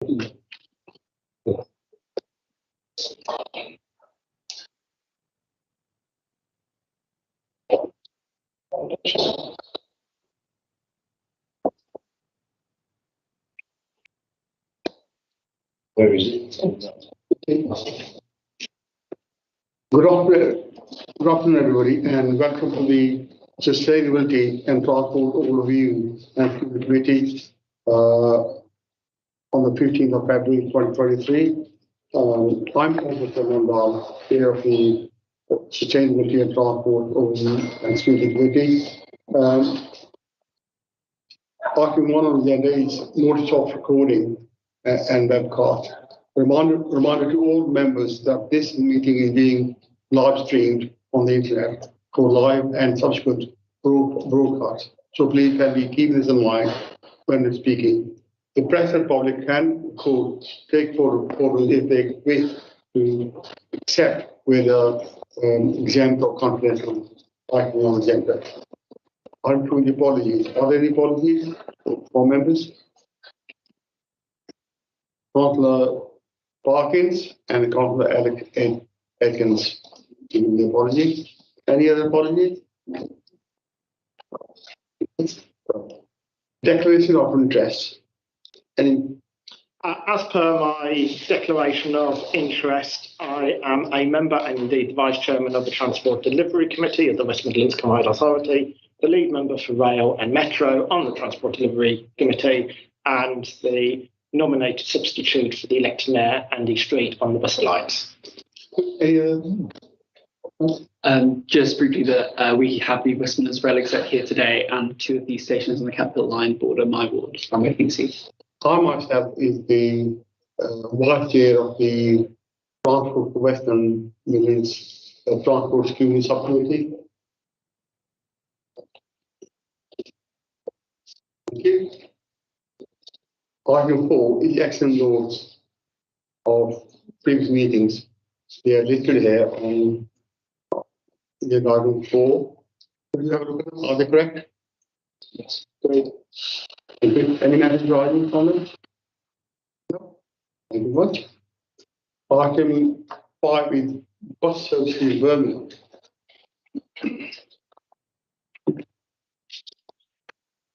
Where is it? Good afternoon, everybody, and welcome to the Sustainability and Transport Overview and Committee on the 15th of February 2023. I'm Professor Mandal, Chair of the Sustainability and Transport Overview and Committee Committee. Item 1 on the agenda is notice of recording and webcast. Reminder to all members that this meeting is being live streamed on the internet for live and subsequent broadcast. So please can we keep this in mind when we're speaking. The press and public can take photos if they wish to, except with exempt or confidential item on the agenda. I'm through the apologies. Are there any apologies for members? Councillor Parkins and Councillor Atkins giving the apology. Any other apologies? Declaration of interest. Any? As per my declaration of interest, I am a member and indeed the Vice Chairman of the Transport Delivery Committee of the West Midlands Combined Authority, the lead member for Rail and Metro on the Transport Delivery Committee, and the nominated substitute for the elected Mayor, Andy Street, on the Bus Alliance. Just briefly that we have the West Midlands Rail Exec here today, and two of these stations on the Capital Line border my ward. I'm waiting to see. I myself is the Vice Chair of the Transport for Western Midlands Transport Security Subcommittee. Thank you. Item 4 is action notes of previous meetings. They are listed here on the item 4. Could you have a look at them? Are they correct? Yes. Great. Any matters rising from them? No. Thank you very much. Item 5 is bus services Birmingham.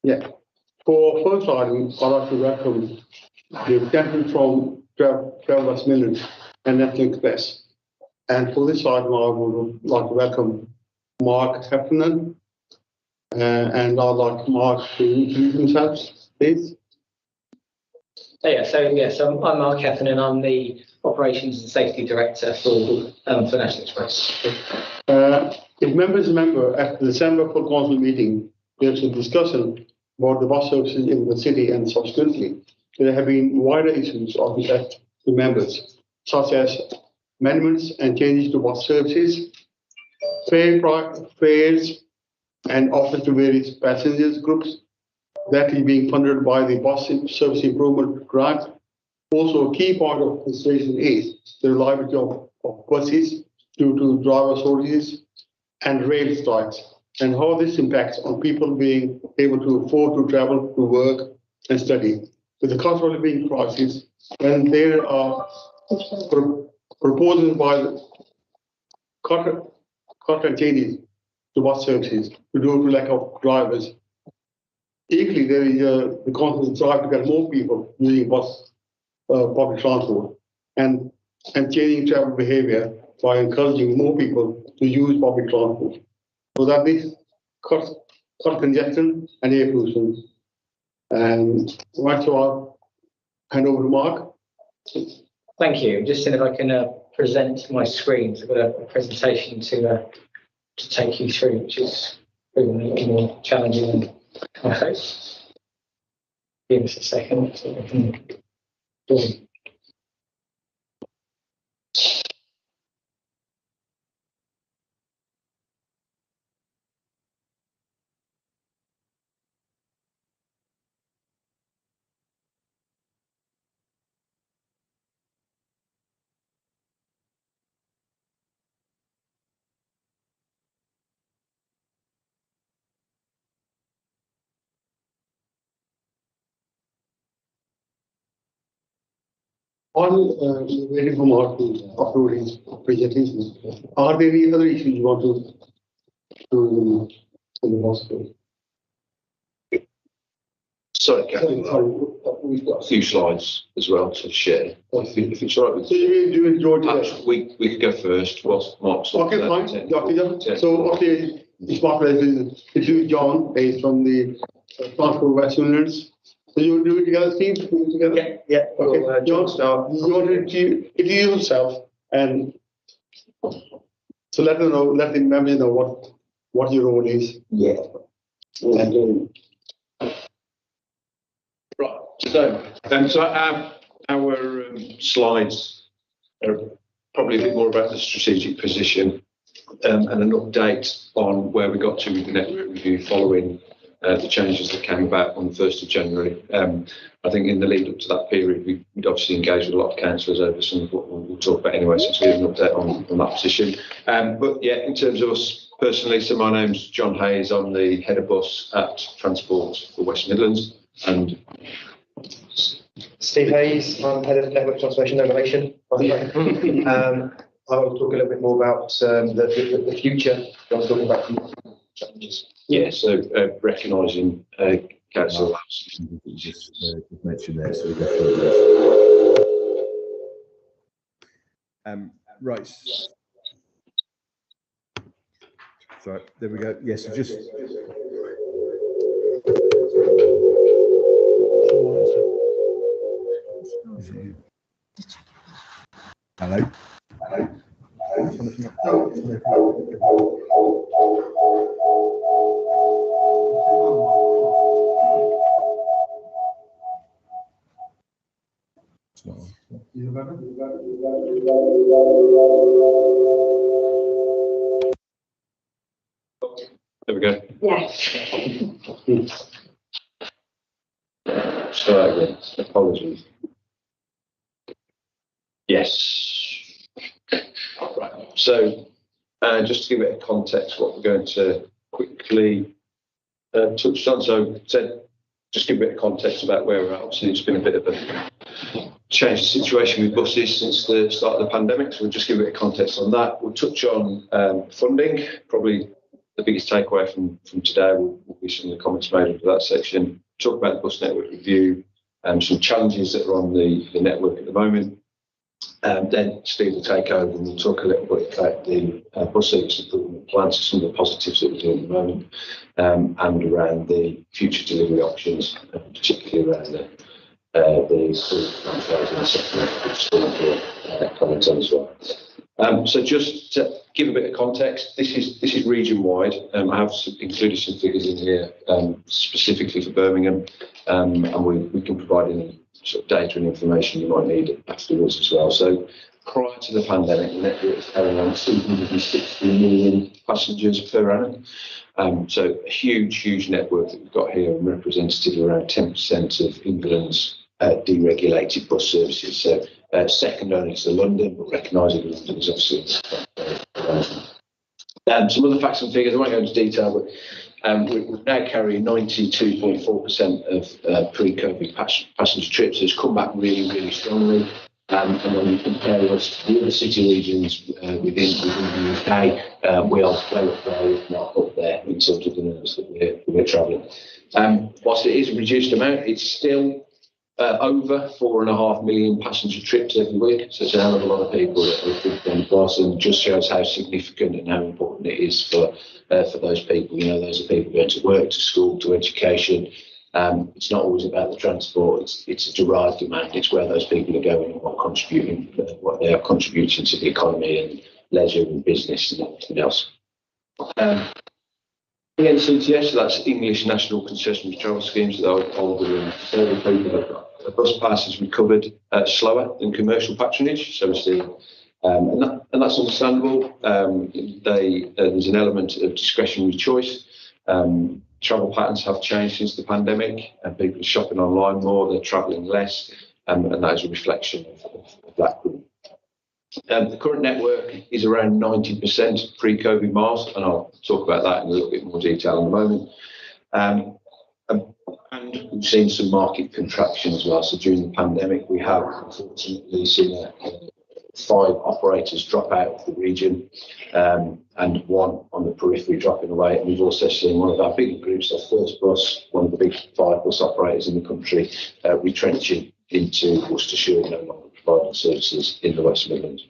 Yeah. For first item, I'd like to welcome the representative from Travel West Midlands and National Express. And for this item, I would like to welcome Mark Heffernan. And I'd like Mark to introduce himself, please. So I'm Mark Heffernan. I'm the Operations and Safety Director for National Express. If members remember, at the December full council meeting, there was a discussion about the bus services in the city, and subsequently, there have been wider issues of interest to members, such as amendments and changes to bus services, fares, and offers to various passengers groups that is being funded by the Bus Service Improvement Grant. Also, a key part of the situation is the reliability of buses due to driver shortages and rail strikes, and how this impacts on people being able to afford to travel to work and study. With the cost of living crisis, and there are proposals by the cut changes to bus services to due to lack of drivers. Equally, there is the constant drive to get more people using public transport and changing travel behavior by encouraging more people to use public transport. So that this cut congestion and air pollution. And so I'll hand over to Mark. Thank you. Just seeing if I can present my screen. So I've got a presentation to take you through, which is proving a little more challenging than I hoped. Give us a second so I can do it. On waiting for Mark to upload his presentation, are there any other issues you want to the hospital? Sorry, Captain, we've got a few slides as well to share. If it's all right with So you enjoyed perhaps it? we could go first whilst Mark's. Okay, fine. So, okay, it's Mark Leslie, it's you, John, based from the Transport West Midlands. So you do it together, Steve? Do it together? Yeah. Okay, Well, John, start. you want to introduce yourself and so let the members know what your role is. Yeah. Right. So our slides are probably a bit more about the strategic position and an update on where we got to with the network review following the changes that came about on the 1st of January. I think in the lead up to that period, we'd obviously engaged with a lot of councillors over some of what we'll talk about anyway, so it's an update on that position. But yeah, in terms of us personally, so my name's John Hayes. I'm the head of bus at Transport for West Midlands. And Steve Hayes, I'm head of network transformation and innovation. I will talk a little bit more about the future. I was talking about challenges. yeah, so recognising council. Just mention there, so we go through this. Right. Sorry, there we go. Yes, just. Hello. There we go. Yeah. Sorry again. Apologies. Yes. Right. So, just to give it a context, what we're going to quickly touch on. So, just give a bit of context about where we're at. Obviously, it's been a bit of a changed situation with buses since the start of the pandemic. So, we'll just give a bit of context on that. We'll touch on funding. Probably the biggest takeaway from today will be some of the comments made into that section. Talk about the bus network review, some challenges that are on the network at the moment. Then Steve will take over and we'll talk a little bit about the bus service improvement plans, some of the positives that we're doing at the moment, and around the future delivery options, particularly around the franchising sector, which Steve will comment on as well. So just to give a bit of context, this is region wide. I have included some figures in here specifically for Birmingham, and we can provide any sort of data and information you might need afterwards as well. So prior to the pandemic, the network was carrying on 260 million passengers per annum. So a huge network that we've got here, and representative around 10% of England's deregulated bus services. So second only to London, but recognising London is obviously some other facts and figures. I won't go into detail, but we're now carrying 92.4% of pre-COVID passenger trips. It's come back really strongly. And when you compare us to the other city regions within the UK, we are well up there, if not up there, in terms of the numbers that we're travelling. Whilst it is a reduced amount, it's still over 4.5 million passenger trips every week. So it's a hell of a lot of people that are on the bus, and just shows how significant and how important it is for those people. You know, those are people going to work, to school, to education. It's not always about the transport. It's a derived demand. It's where those people are going and what they are contributing to the economy and leisure and business and everything else. ENCTS, so that's English National Concessionary Travel Schemes, that are older and further people that got the bus passes recovered slower than commercial patronage. So we see, and that's understandable. There's an element of discretionary choice. Travel patterns have changed since the pandemic, and people are shopping online more, they're travelling less, and that is a reflection of that group. The current network is around 90% pre-COVID miles, and I'll talk about that in a little bit more detail in a moment. And we've seen some market contraction as well. So during the pandemic, we have unfortunately seen 5 operators drop out of the region, and 1 on the periphery dropping away. And we've also seen one of our bigger groups, our First Bus, one of the big 5 bus operators in the country, retrenching into Worcestershire and no longer providing services in the West Midlands.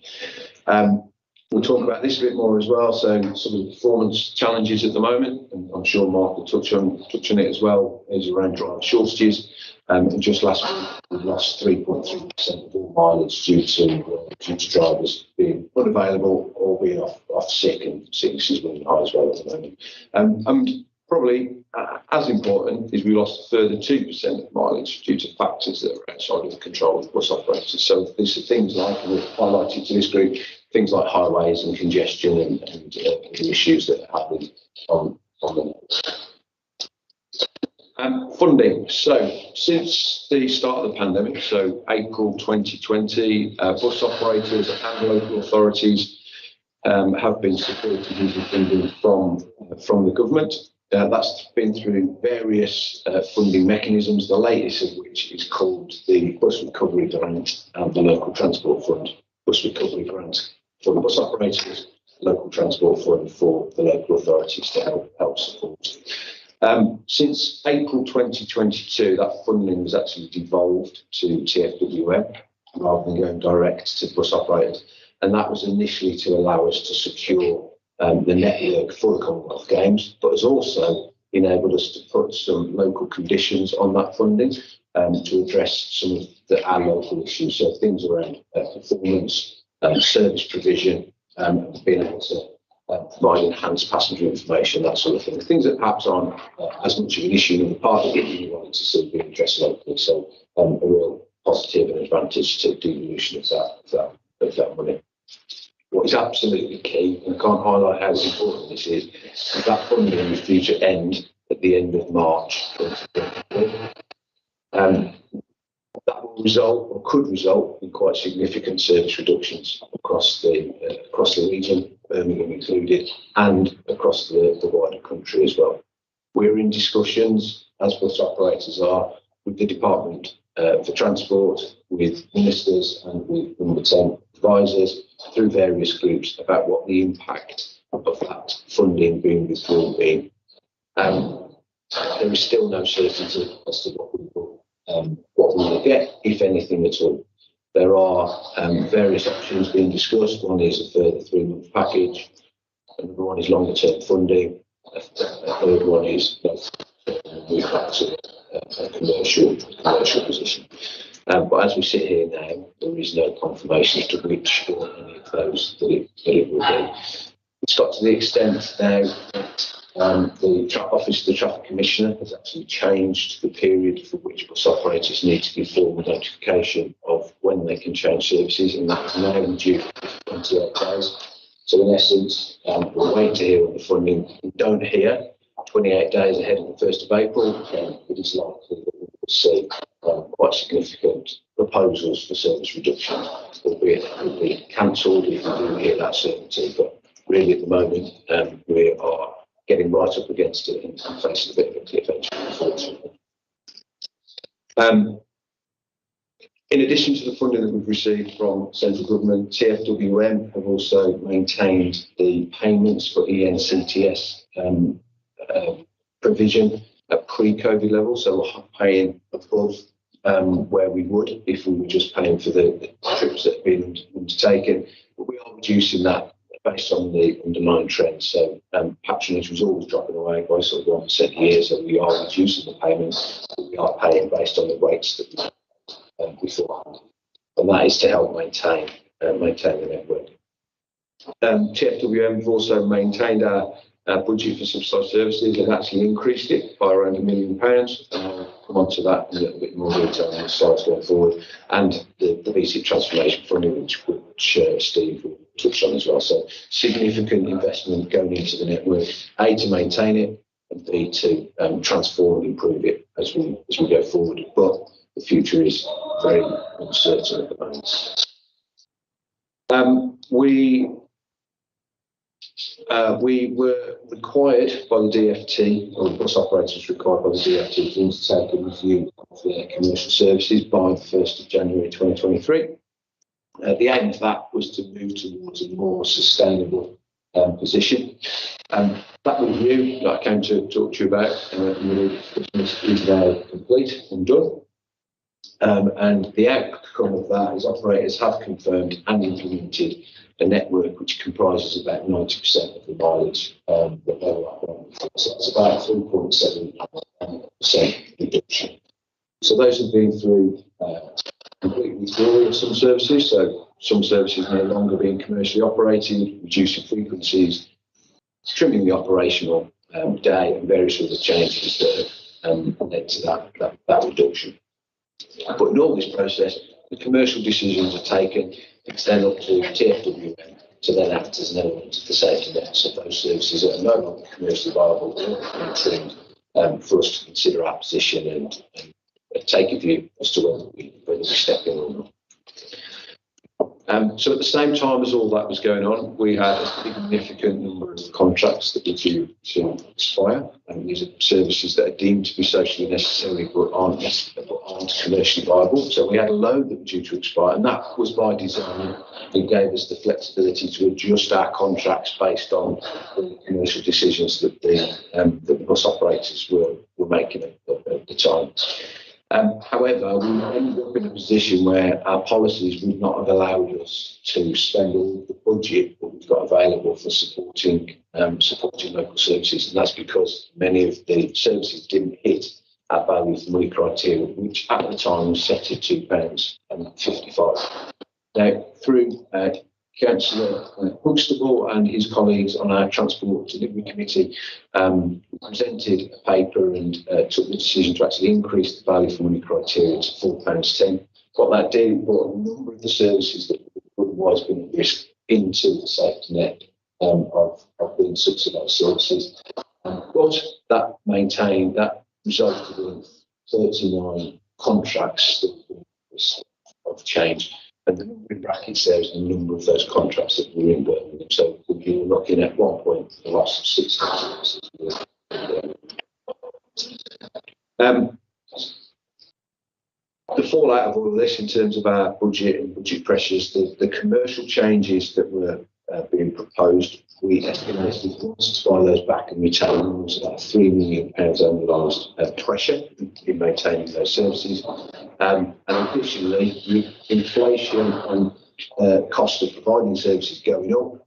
We'll talk about this a bit more as well. So some of the performance challenges at the moment, and I'm sure Mark will touch on it as well, is around driver shortages. And just last week, we lost 3.3% of all mileage due to drivers being unavailable or being off sick, and sickness is running high as well at the moment. And probably as important is we lost a further 2% of mileage due to factors that are outside of the control of bus operators. So these are things like, and we've highlighted to this group, things like highways and congestion and the issues that are happening on them. Funding. So since the start of the pandemic, so April 2020, bus operators and local authorities have been supported using funding from the government. That's been through various funding mechanisms, the latest of which is called the Bus Recovery Grant and the Local Transport Fund. Bus Recovery Grant for the bus operators, Local Transport Fund for the local authorities to help support. Since April 2022, that funding was actually devolved to TfWM rather than going direct to bus operators. And that was initially to allow us to secure the network for the Commonwealth Games, but has also enabled us to put some local conditions on that funding to address some of our local issues. So things around performance, service provision, being able to provide enhanced passenger information, that sort of thing. Things that perhaps aren't as much of an issue in the part that you wanted to see being addressed locally. So a real positive and advantage to devolution of that money. What is absolutely key, and I can't highlight how important this is that funding is due to end at the end of March 2023. That will result, or could result, in quite significant service reductions across the region, Birmingham included, and across the wider country as well. We're in discussions, as bus operators are, with the Department for Transport, with ministers and with Number 10 advisors through various groups about what the impact of that funding being withdrawn being. There is still no certainty as to what we will get, if anything at all. There are various options being discussed. One is a further 3-month package. Another one is longer term funding. A third one is move back to a commercial position. But as we sit here now, there is no confirmation as to which or any of those that it will be. It's got to the extent now that the Office of the Traffic Commissioner has actually changed the period for which bus operators need to give formal notification of when they can change services, and that is now reduced to 28 days. So in essence, we'll wait to hear on the funding. We don't hear 28 days ahead of the 1st of April, it is likely that we will see quite significant proposals for service reduction, albeit that will be cancelled if we do hear that certainty. But really at the moment, we are getting right up against it and facing a bit of a cliff edge, unfortunately. In addition to the funding that we've received from central government, TfWM have also maintained the payments for ENCTS provision at pre-COVID level, so we're paying above where we would if we were just paying for the trips that have been undertaken. But we are reducing that based on the underlying trend. So patronage was always dropping away by sort of 1% a year, so we are reducing the payments, but we are paying based on the rates that we had beforehand. And that is to help maintain the network. TfWM have also maintained our budget for subsidised services and actually increased it by around £1 million. I'll come on to that in a little bit more detail on the slides going forward. And the BC transformation funding, which Steve will touch on as well. So significant investment going into the network, A, to maintain it, and B, to transform and improve it as we go forward. But the future is very uncertain at the moment. We were required by the DfT, or the bus operators required by the DfT, to undertake a review of their commercial services by the 1st of January 2023. The aim of that was to move towards a more sustainable position. That review that I came to talk to you about is now complete and done. And the outcome of that is operators have confirmed and implemented a network which comprises about 90% of the mileage that they were operating. So it's about 3.7% reduction. So those have been through complete withdrawal of some services. So some services no longer being commercially operated, reducing frequencies, trimming the operational day, and various other changes that led to that reduction. But in all this process, the commercial decisions are taken. It's then up to TfWM to then act as an element of the safety net. So those services that are no longer commercially viable are trimmed for us to consider our position and take a view as to whether we step in or not. So at the same time as all that was going on, we had a significant number of contracts that were due to expire, and these are services that are deemed to be socially necessary but aren't commercially viable. So we had a load that were due to expire, and that was by design. It gave us the flexibility to adjust our contracts based on the commercial decisions that the bus operators were making at the time. However, we ended up in a position where our policies would not have allowed us to spend all the budget that we've got available for supporting local services, and that's because many of the services didn't hit our value for money criteria, which at the time was set at £2.55. Now, through Councillor Huxtable and his colleagues on our Transport Delivery Committee presented a paper and took the decision to actually increase the value for money criteria to £4.10. What that did brought a number of the services that would otherwise been at risk into the safety net of being subsidised services. But that resulted in 39 contracts that of change. And the number in brackets there is the number of those contracts that were in Birmingham. So we were looking at 1 point a loss of 600 services. The fallout of all of this in terms of our budget and budget pressures, the commercial changes that were being proposed, we estimated once to buy those back and retain them was about £3 million annualised pressure in maintaining those services. And additionally, inflation and cost of providing services going up,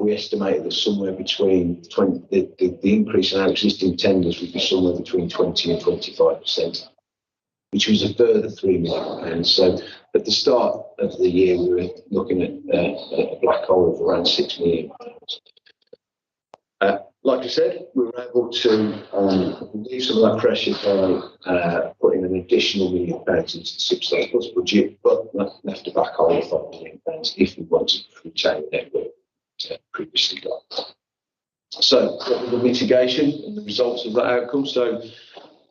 we estimated that somewhere between the increase in our existing tenders would be somewhere between 20 and 25%, which was a further £3 million. So at the start of the year, we were looking at a black hole of around £6 million. Like I said, we were able to relieve some of that pressure by putting an additional £1 million into the subsidised bus budget, but left a back hole of £5 million if we wanted to retain the network previously got. So what were the mitigation and the results of that outcome? So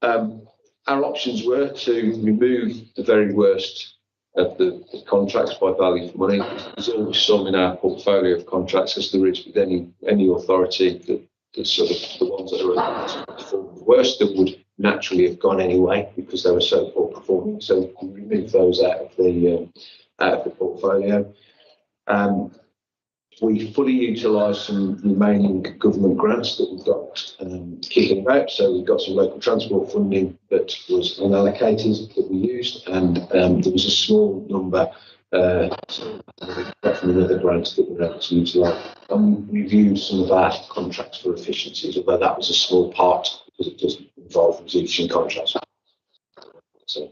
our options were to remove the very worst of the contracts by value for money. There's always some in our portfolio of contracts, as there is with any authority, the sort of the ones that are performing the worst that would naturally have gone anyway because they were so poor performing. So we removed those out of the portfolio. We fully utilised some remaining government grants that we've got kicking about. So we've got some local transport funding that was unallocated that we used, and there was a small number from another grant that we were able to utilise. And we reviewed some of our contracts for efficiencies, although that was a small part because it doesn't involve reducing contracts. So,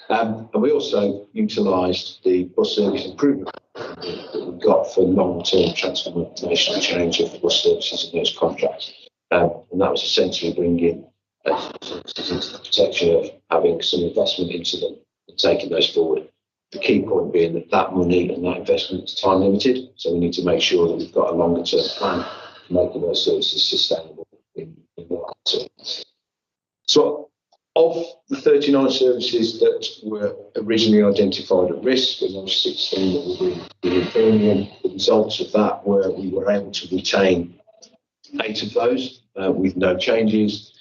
and we also utilised the bus service improvement that we got for long-term transformational change of the bus services in those contracts. And that was essentially bringing services into the protection of having some investment into them and taking those forward. The key point being that money and that investment is time limited, so we need to make sure that we've got a longer term plan for making those services sustainable in the long term. So of the 39 services that were originally identified at risk, and those 16 that were in Birmingham, the results of that were we were able to retain 8 of those with no changes.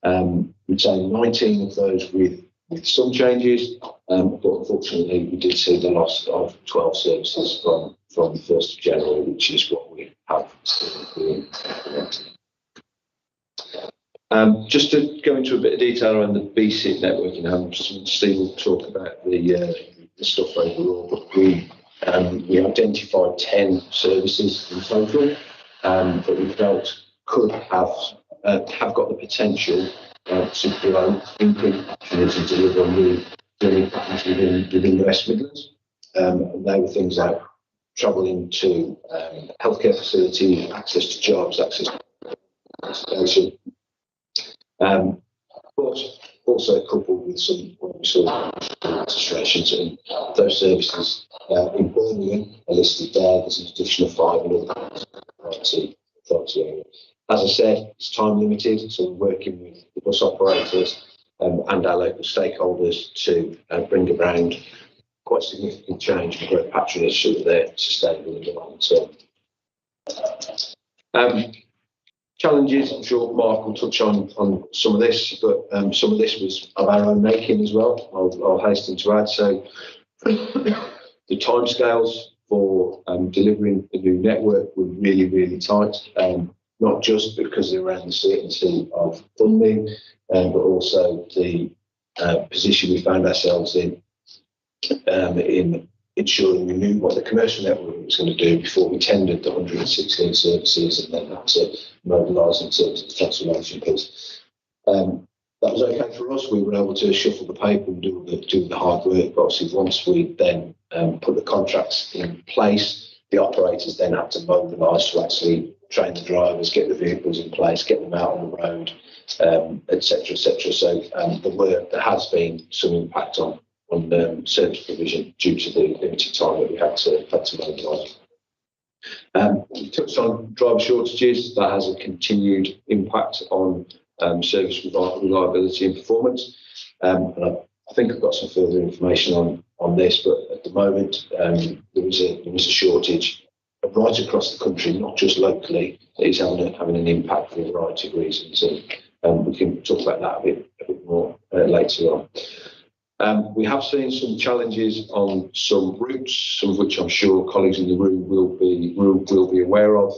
We'd say 19 of those with some changes, but unfortunately we did see the loss of 12 services from the 1st of January, which is what we have still been implementing. Just to go into a bit of detail around the BSIT networking, Steve will talk about the stuff overall, but we identified 10 services in total that we felt could have got the potential to grow and to deliver new patterns within the West Midlands. And they were things like travelling to healthcare facilities, access to jobs, access to education, but also coupled with some illustrations, and those services in Birmingham are listed there. There's an additional 5 in authority area. As I said, it's time limited, so we're working with the bus operators and our local stakeholders to bring around quite significant change and grow patronage so that they're sustainable in the long term. Challenges, I'm sure Mark will touch on some of this, but some of this was of our own making as well. I'll hasten to add. So the timescales for delivering the new network were really, really tight, not just because they're around the certainty of funding, but also the position we found ourselves in ensuring we knew what the commercial network was going to do before we tendered the 116 services and then had to mobilise in terms of the transformation piece. That was okay for us. We were able to shuffle the paper and do the hard work. But obviously, once we then put the contracts in place, the operators then had to mobilise to actually train the drivers, get the vehicles in place, get them out on the road, etc., etc. So there has been some impact on service provision due to the limited time that we had to mobilise. We touched on driver shortages. That has a continued impact on service reliability and performance. And I think I've got some further information on this, but at the moment there was a shortage right across the country, not just locally. It's having an impact for a variety of reasons, and we can talk about that a bit more later on. We have seen some challenges on some routes, some of which I'm sure colleagues in the room will be aware of.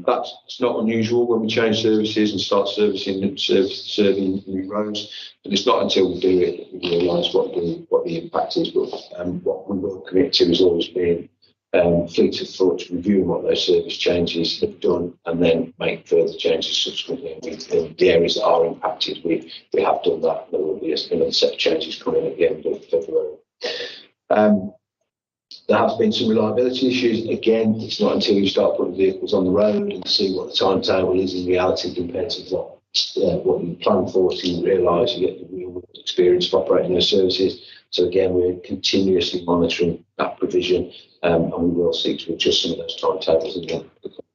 That's not unusual when we change services and start serving new roads, but it's not until we do it that we realise what the impact is. But what we will commit to is always being fleet of foot, reviewing what those service changes have done, and then make further changes subsequently. In the areas that are impacted, we have done that. There will be another set of changes coming at the end of February. There have been some reliability issues. Again, it's not until you start putting vehicles on the road and see what the timetable is in reality compared to what you plan for, so you realise you get the real experience of operating those services. So again, we're continuously monitoring that provision, and we will seek to adjust some of those timetables in the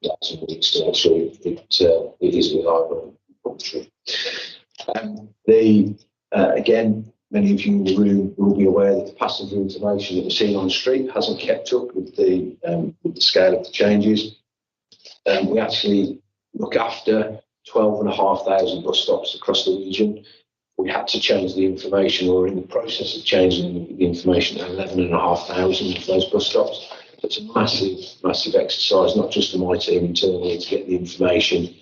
days and weeks to make sure it is reliable and true. Again, many of you in the room will be aware that the passenger information that we're seeing on the street hasn't kept up with the scale of the changes. We actually look after 12,500 bus stops across the region. We had to change the information, or in the process of changing the information at 11,500 of those bus stops. It's a massive, massive exercise, not just for my team internally to get the information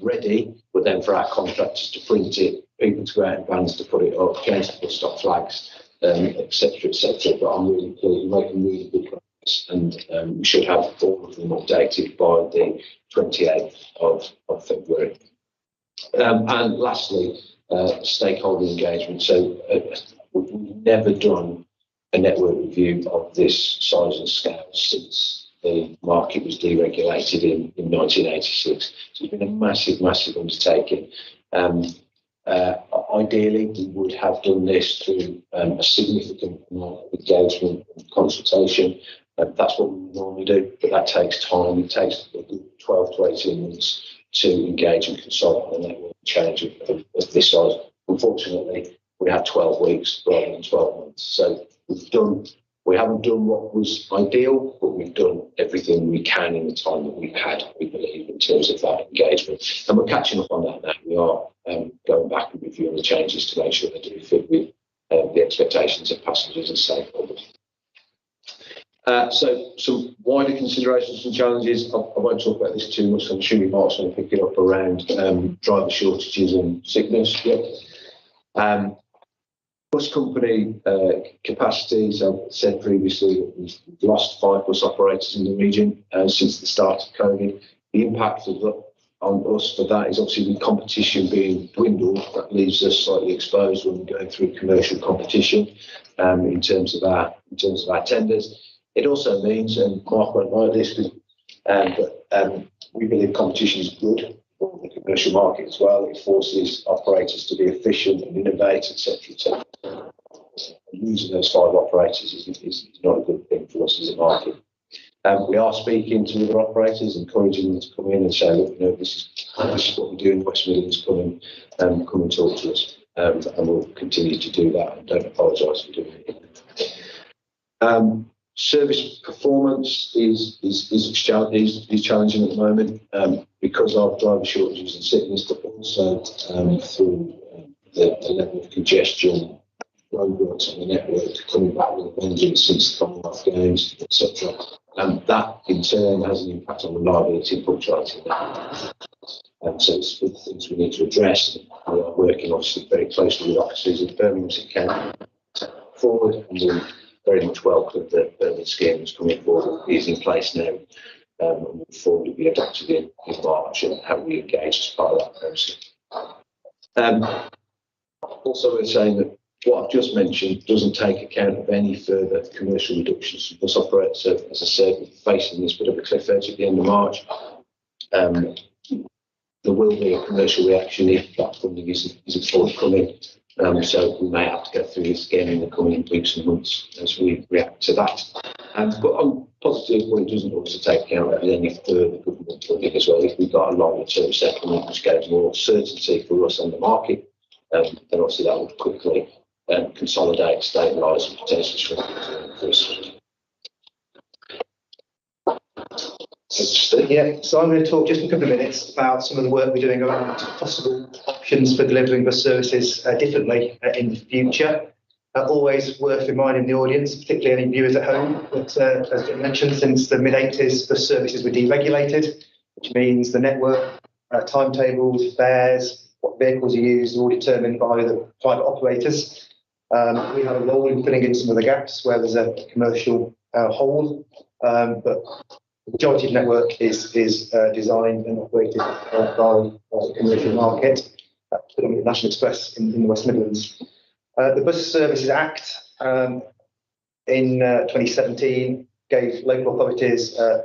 ready, but then for our contractors to print it, people to go out in vans to put it up, change the bus stop flags, etc., etc. But I'm really pleased, we're making really good progress, and we should have all of them updated by the 28th of February. And lastly, stakeholder engagement. So we've never done a network review of this size and scale since the market was deregulated in 1986. So it's been a massive, massive undertaking. Ideally, we would have done this through a significant amount of engagement and consultation. That's what we normally do, but that takes time. It takes 12 to 18 months to engage and consult on a network change of this size. Unfortunately, we had 12 weeks rather than 12 months. So we've done We haven't done what was ideal, but we've done everything we can in the time that we've had, we believe, in terms of that engagement. And we're catching up on that now. We are going back and reviewing the changes to make sure they do fit with the expectations of passengers and stakeholders. So some wider considerations and challenges. I won't talk about this too much. I'm assuming Mark's going to pick it up around driver shortages and sickness. Bus company capacity, as I've said previously, we've lost 5 bus operators in the region since the start of COVID. The impact of that on us for that is obviously with competition being dwindled, that leaves us slightly exposed when we're going through commercial competition in terms of our tenders. It also means, and Mark won't like this, but we believe competition is good for the commercial market as well. It forces operators to be efficient and innovate, etc. Losing those 5 operators is not a good thing for us as a market. We are speaking to other operators, encouraging them to come in and say, look, this is what we do in the West Midlands, come and talk to us. And we'll continue to do that, and don't apologise for doing it. Service performance is challenging at the moment because of driver shortages and sickness, but also through the level of congestion, roadworks on the network coming back with a vengeance since the Commonwealth Games, etc. And that in turn has an impact on reliability and punctuality. And so it's good things we need to address. We are working obviously very closely with officers in Birmingham as it can forward, and we very much welcome that Birmingham scheme is coming forward, is in place now, and will formally be adopted in March, and how we engage as part of that process. Also, we're saying that what I've just mentioned doesn't take account of any further commercial reductions for bus operators. So, as I said, we're facing this bit of a cliff edge at the end of March. There will be a commercial reaction if that funding isn't forthcoming. So we may have to go through this again in the coming weeks and months as we react to that. But I'm positive, but it doesn't also take account of any further government funding as well. If we've got a longer-term settlement which gives more certainty for us and the market, then obviously that would quickly consolidate, stabilise, and potentially shrink for us. Yeah, so I'm going to talk just a couple of minutes about some of the work we're doing around possible options for delivering bus services differently in the future. Always worth reminding the audience, particularly any viewers at home, that as Jim mentioned, since the mid-80s, bus services were deregulated, which means the network, timetables, fares, what vehicles are used, are all determined by the private operators. We have a role in filling in some of the gaps where there's a commercial hole, but the majority of the network is designed and operated by the commercial market, predominantly National Express in the West Midlands. The Bus Services Act in 2017 gave local authorities a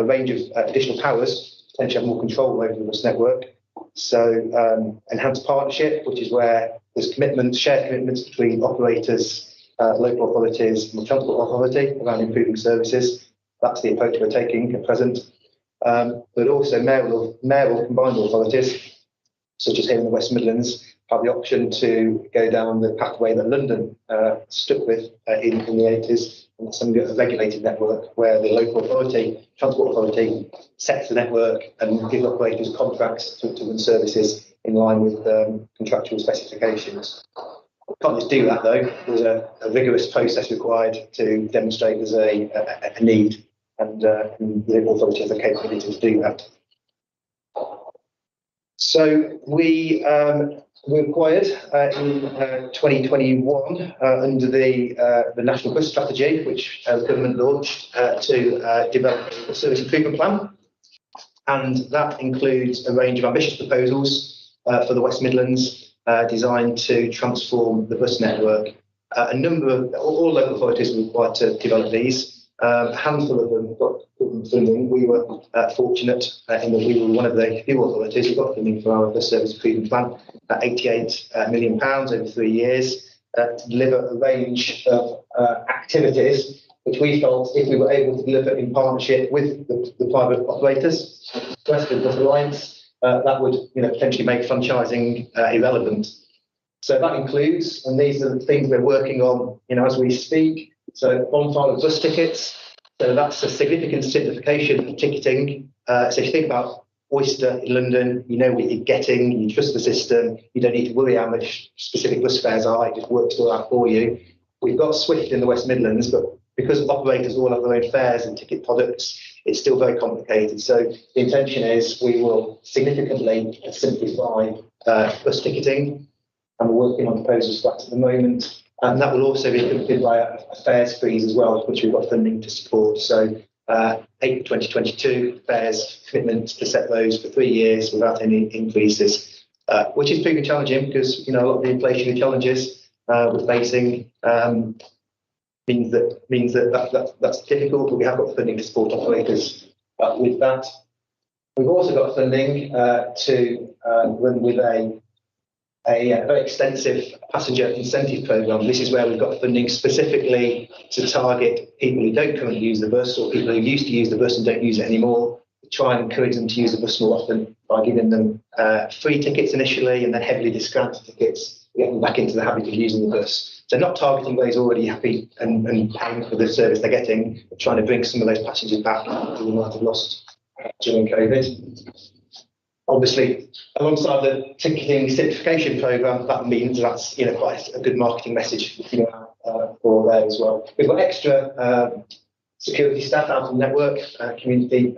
range of additional powers, potentially have more control over the bus network. So enhanced partnership, which is where there's commitments, shared commitments between operators, local authorities and the Transport Authority around improving services. That's the approach we're taking at present. But also mayoral combined authorities, such as here in the West Midlands, have the option to go down the pathway that London stuck with in the 80s, and some regulated network where the local authority, Transport Authority, sets the network and gives operators contracts to run services in line with contractual specifications. Can't just do that though. There's a rigorous process required to demonstrate there's a need, and the authority has the capability to do that. So we acquired in 2021 under the National Bus Strategy, which the government launched to develop a service improvement plan, and that includes a range of ambitious proposals for the West Midlands designed to transform the bus network. A number of all local authorities were required to develop these. A handful of them got government funding. We were fortunate in that we were one of the few authorities who got funding for our bus service improvement plan, £88 million over 3 years, to deliver a range of activities which we felt, if we were able to deliver in partnership with the private operators, Western Bus Alliance, that would potentially make franchising irrelevant. So that includes, and these are the things we're working on as we speak, So one file of bus tickets. So that's a significant simplification of ticketing. So if you think about Oyster in London, you know what you're getting, you trust the system, you don't need to worry how much specific bus fares are, it just works all out for you. We've got Swift in the West Midlands, but because operators all have their own fares and ticket products, it's still very complicated. So the intention is we will significantly simplify bus ticketing, and we're working on proposals for that at the moment. And that will also be accompanied by a fares freeze as well, which we've got funding to support. So April 2022, fares commitment to set those for 3 years without any increases, which is proving challenging because, you know, a lot of the inflationary challenges we're facing means that that's difficult, but we have got funding to support operators with that. We've also got funding to run with a very extensive passenger incentive programme. This is where we've got funding specifically to target people who don't currently use the bus or people who used to use the bus and don't use it anymore, try and encourage them to use the bus more often by giving them free tickets initially and then heavily discounted tickets to get them back into the habit of using the bus. So not targeting those already happy and paying for the service they're getting, but trying to bring some of those passengers back who we might have lost during COVID. Obviously, alongside the ticketing simplification programme, that means that's, you know, quite a good marketing message for there as well. We've got extra security staff out on the network, community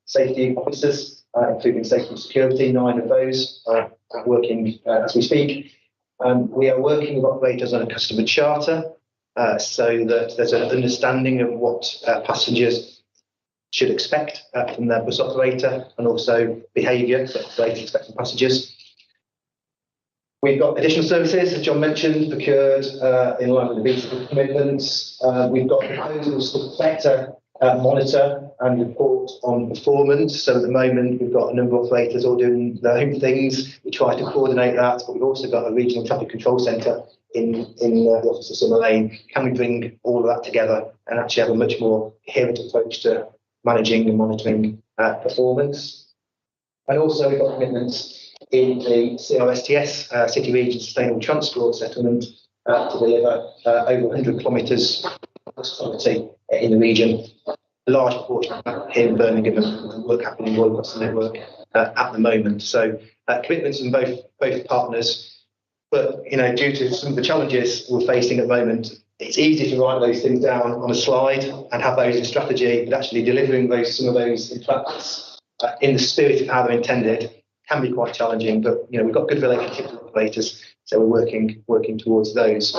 safety officers, including safety and security, 9 of those are working as we speak. We are working with operators on a customer charter so that there's an understanding of what passengers should expect from their bus operator and also behaviour that operators expect from passengers. We've got additional services, as John mentioned, procured in line with the BT commitments. We've got proposals to better monitor and report on performance. So at the moment, we've got a number of operators all doing their own things. We try to coordinate that, but we've also got a regional traffic control centre in the office of Summer Lane. Can we bring all of that together and actually have a much more coherent approach to managing and monitoring performance? And also we've got commitments in the CRSTS, City Region Sustainable Transport Settlement, to deliver over 100 kilometres of bus quality in the region. A large proportion of that here in Birmingham and work happening all across the network at the moment. So commitments from both partners, but, you know, due to some of the challenges we're facing at the moment, it's easy to write those things down on a slide and have those in strategy, but actually delivering some of those in practice in the spirit of how they're intended can be quite challenging. But, you know, we've got good relationships with operators, so we're working towards those.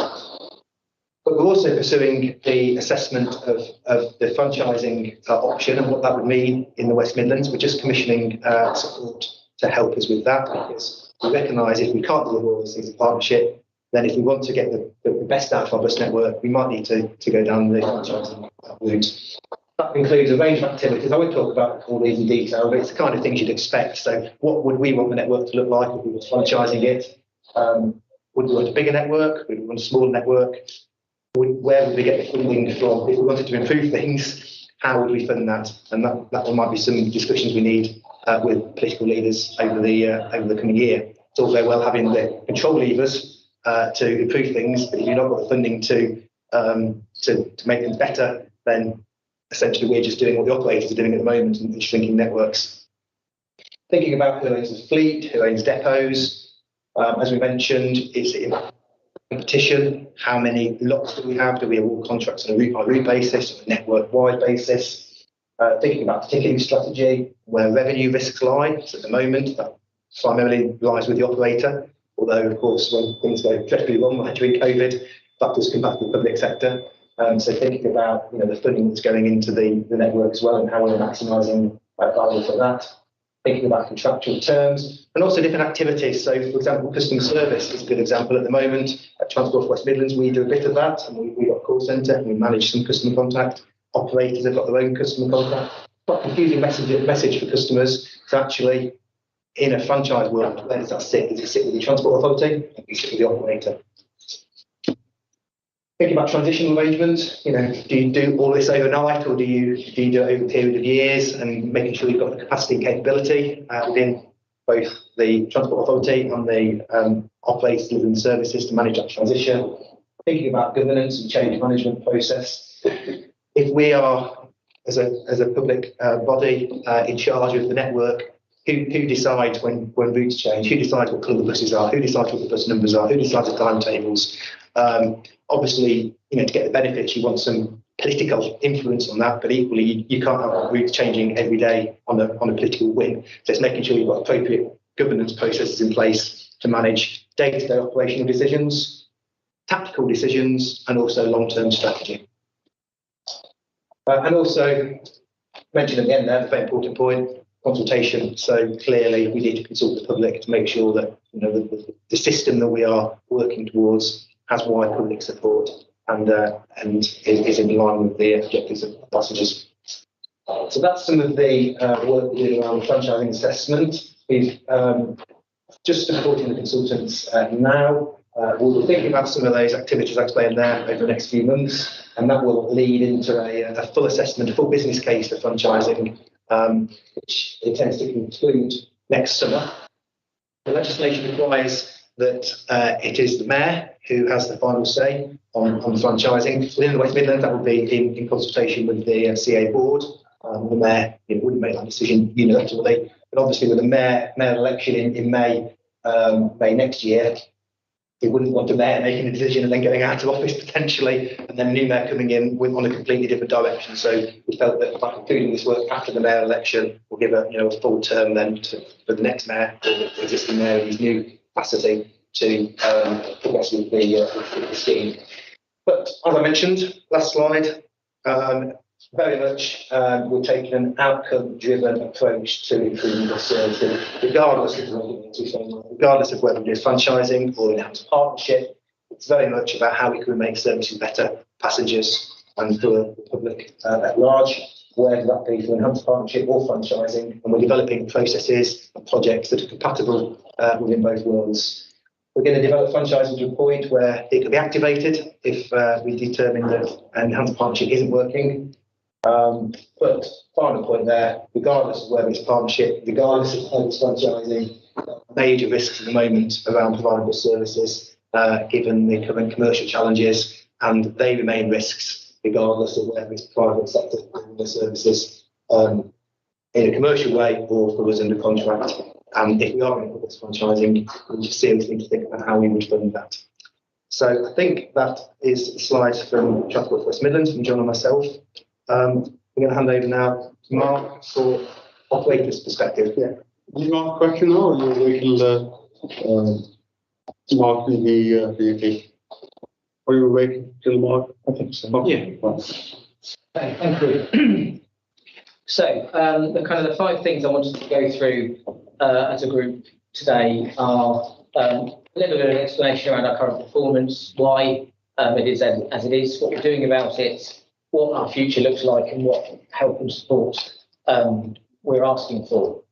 But we're also pursuing the assessment of the franchising option and what that would mean in the West Midlands. We're just commissioning support to help us with that, because we recognise if we can't deliver all those things in partnership, then if we want to get the best out of our bus network, we might need to go down the franchising route. That includes a range of activities. I won't talk about all these in detail, but it's the kind of things you'd expect. So what would we want the network to look like if we were franchising it? Would we want a bigger network? Would we want a smaller network? Where would we get the funding from? If we wanted to improve things, how would we fund that? And that might be some discussions we need with political leaders over the coming year. It's all very well having the control levers to improve things, but if you've not got the funding to make them better, then essentially we're just doing what the operators are doing at the moment and shrinking networks. Thinking about who owns the fleet, who owns depots, as we mentioned, it's in competition. How many lots do we have? Do we award contracts on a route-by-route basis or a network-wide basis? Thinking about the ticketing strategy, where revenue risks lie. So at the moment, that primarily lies with the operator, although, of course, when things go dreadfully wrong, like during COVID, that does come back to the public sector. So thinking about, the funding that's going into the network as well and how we're maximising value for that. Thinking about contractual terms and also different activities. So, for example, customer service is a good example at the moment. At Transport for West Midlands, we do a bit of that, and we've got a call centre and we manage some customer contact. Operators have got their own customer contact. Quite a confusing message for customers. So actually, in a franchise world, where does that sit? Does it sit with the Transport Authority? Does it sit with the operator? Thinking about transition arrangements, do you do all this overnight, or do you do it over a period of years, and making sure you've got the capacity and capability within both the Transport Authority and the operators delivering services to manage that transition? thinking about governance and change management process. If we are, as a public body, in charge of the network, who decides when routes change? Who decides what colour the buses are? Who decides what the bus numbers are? Who decides the timetables? Obviously, to get the benefits, you want some political influence on that, but equally, you can't have routes changing every day on a political whim. So it's making sure you've got appropriate governance processes in place to manage day-to-day operational decisions, tactical decisions, and also long-term strategy. And also, mentioned at the end there, a very important point, consultation. So clearly, we need to consult the public to make sure that the system that we are working towards has wide public support and is in line with the objectives of passengers. So that's some of the work we're doing around franchising assessment. We've just supporting the consultants now. We'll be thinking about some of those activities I explained there over the next few months, and that will lead into a full assessment, a full business case for franchising, which intends to conclude next summer. The legislation requires that it is the mayor who has the final say on franchising. Within the West Midlands, that will be in consultation with the CA board. The mayor wouldn't make that decision unilaterally, but obviously with the mayor election in May next year, we wouldn't want the mayor making a decision and then getting out of office potentially, and then a new mayor coming in on a completely different direction. So we felt that by concluding this work after the mayor election, will give a full term then for the next mayor, or the existing mayor in his new capacity, to progress with the scheme. But as I mentioned, last slide, very much we're taking an outcome-driven approach to improving the service, regardless of whether it is franchising or enhanced partnership. It's very much about how we can make services better for passengers and for the public at large, whether that be for enhanced partnership or franchising. And we're developing processes and projects that are compatible within both worlds. We're going to develop franchising to a point where it can be activated if we determine that an enhanced partnership isn't working. But final point there, regardless of whether it's partnership, regardless of whether it's franchising, major risks at the moment around providing services, given the current commercial challenges, and they remain risks regardless of whether it's private sector providing services in a commercial way or for us under contract. And if we are going to put this franchising, we just seriously need to think about how we would fund that. So I think that is the slides from Transport for West Midlands, from John and myself. We're going to hand over now to Mark for operator's perspective. Yeah. Do you have a question now, or you're waiting Mark in the UK? Or you're waiting till Mark? I think so. Okay. Okay, thank you. So the 5 things I wanted to go through as a group today are a little bit of an explanation around our current performance, why it is as it is, what we're doing about it, what our future looks like, and what help and support we're asking for.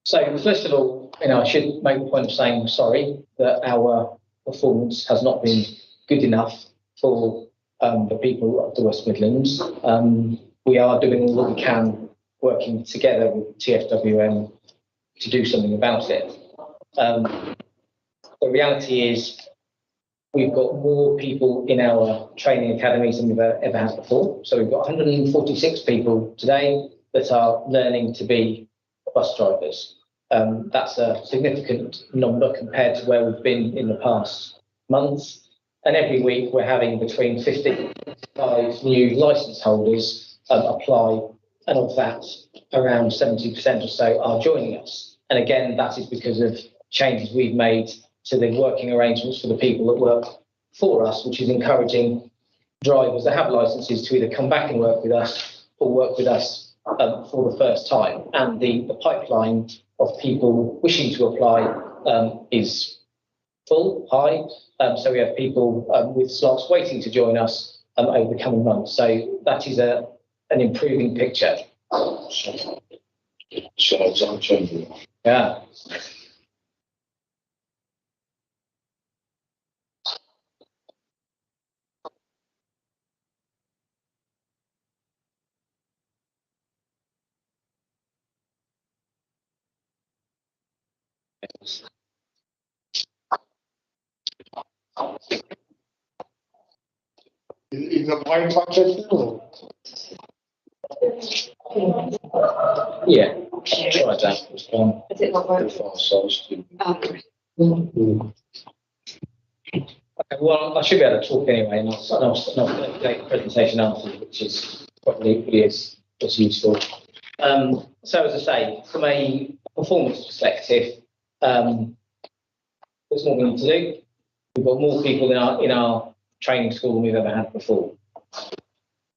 So first of all, I should make the point of saying sorry that our performance has not been good enough for the people of the West Midlands. We are doing all that we can, working together with TfWM to do something about it. The reality is we've got more people in our training academies than we've ever had before. So we've got 146 people today that are learning to be bus drivers. That's a significant number compared to where we've been in the past months. And every week we're having between 50 and 55 new licence holders apply, and of that, around 70% or so are joining us. And again, that is because of changes we've made to the working arrangements for the people that work for us, which is encouraging drivers that have licences to either come back and work with us or work with us for the first time. And the pipeline of people wishing to apply is full, high. So we have people with slots waiting to join us over the coming months. So that is an improving picture. Slides aren't changing. Yeah. Is the line successful or? Yeah, tried that. It's gone. Is it not working? File size. Okay. Okay, well, I should be able to talk anyway, and I'll take the presentation afterwards, which is probably equally as useful. So as I say, from a performance perspective, there's more we need to do. We've got more people in our training school than we've ever had before.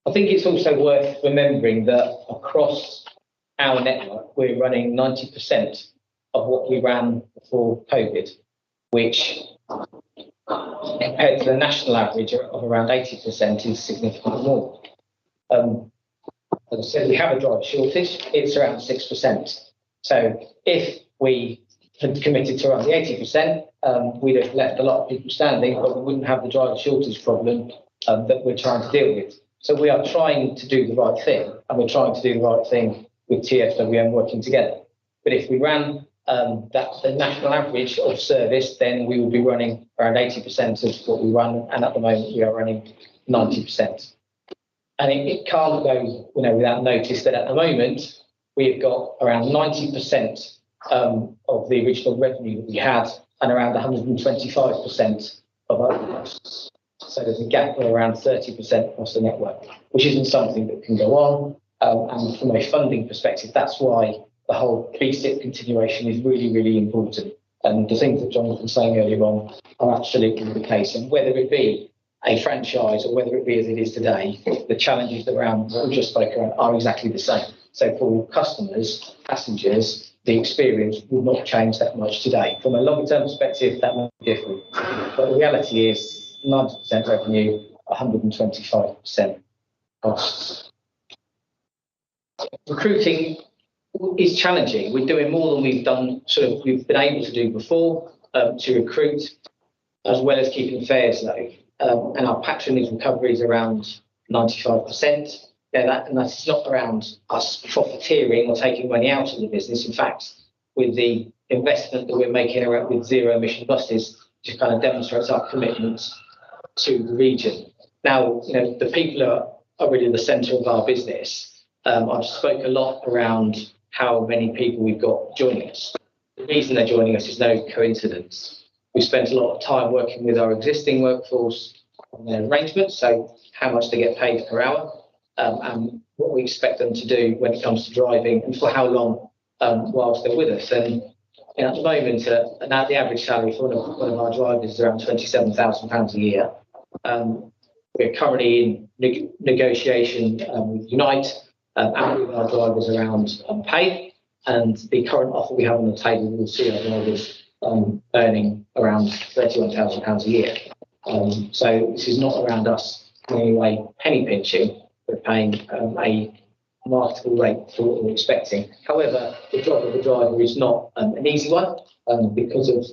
I think it's also worth remembering that across our network, we're running 90% of what we ran before COVID, which compared to the national average of around 80% is significantly more. As I said, we have a driver shortage, it's around 6%. So if we had committed to around the 80%, we'd have left a lot of people standing, but we wouldn't have the driver shortage problem that we're trying to deal with. So we are trying to do the right thing, and we're trying to do the right thing with TFWM working together. But if we ran the national average of service, then we would be running around 80% of what we run, and at the moment we are running 90%. And it can't go, without notice that at the moment we've got around 90% of the original revenue that we had, and around 125% of our costs. So there's a gap of around 30% across the network, which isn't something that can go on. And from a funding perspective, that's why the whole BSIP continuation is really, really important. And the things that Jonathan was saying earlier on are absolutely the case. And whether it be a franchise or whether it be as it is today, the challenges around what we just spoke about are exactly the same. So for customers, passengers, the experience will not change that much today. From a longer term perspective, that might be different. But the reality is 90% revenue, 125% costs. Recruiting is challenging. We're doing more than we've been able to do before to recruit, as well as keeping fares low. And our patronage recovery is around 95%. And that's not around us profiteering or taking money out of the business. In fact, with the investment that we're making around with zero emission buses, just kind of demonstrates our commitment to the region. Now, the people are really the centre of our business. I've spoke a lot around how many people we've got joining us. The reason they're joining us is no coincidence. We've spent a lot of time working with our existing workforce on their arrangements, so how much they get paid per hour, and what we expect them to do when it comes to driving, and for how long whilst they're with us. And at the moment, now the average salary for one of our drivers is around £27,000 a year. We're currently in negotiation with Unite and with our drivers around pay, and the current offer we have on the table will see our drivers earning around £31,000 a year. So this is not around us in any way penny pinching. We're paying a marketable rate for what we're expecting. However, the job of the driver is not an easy one because of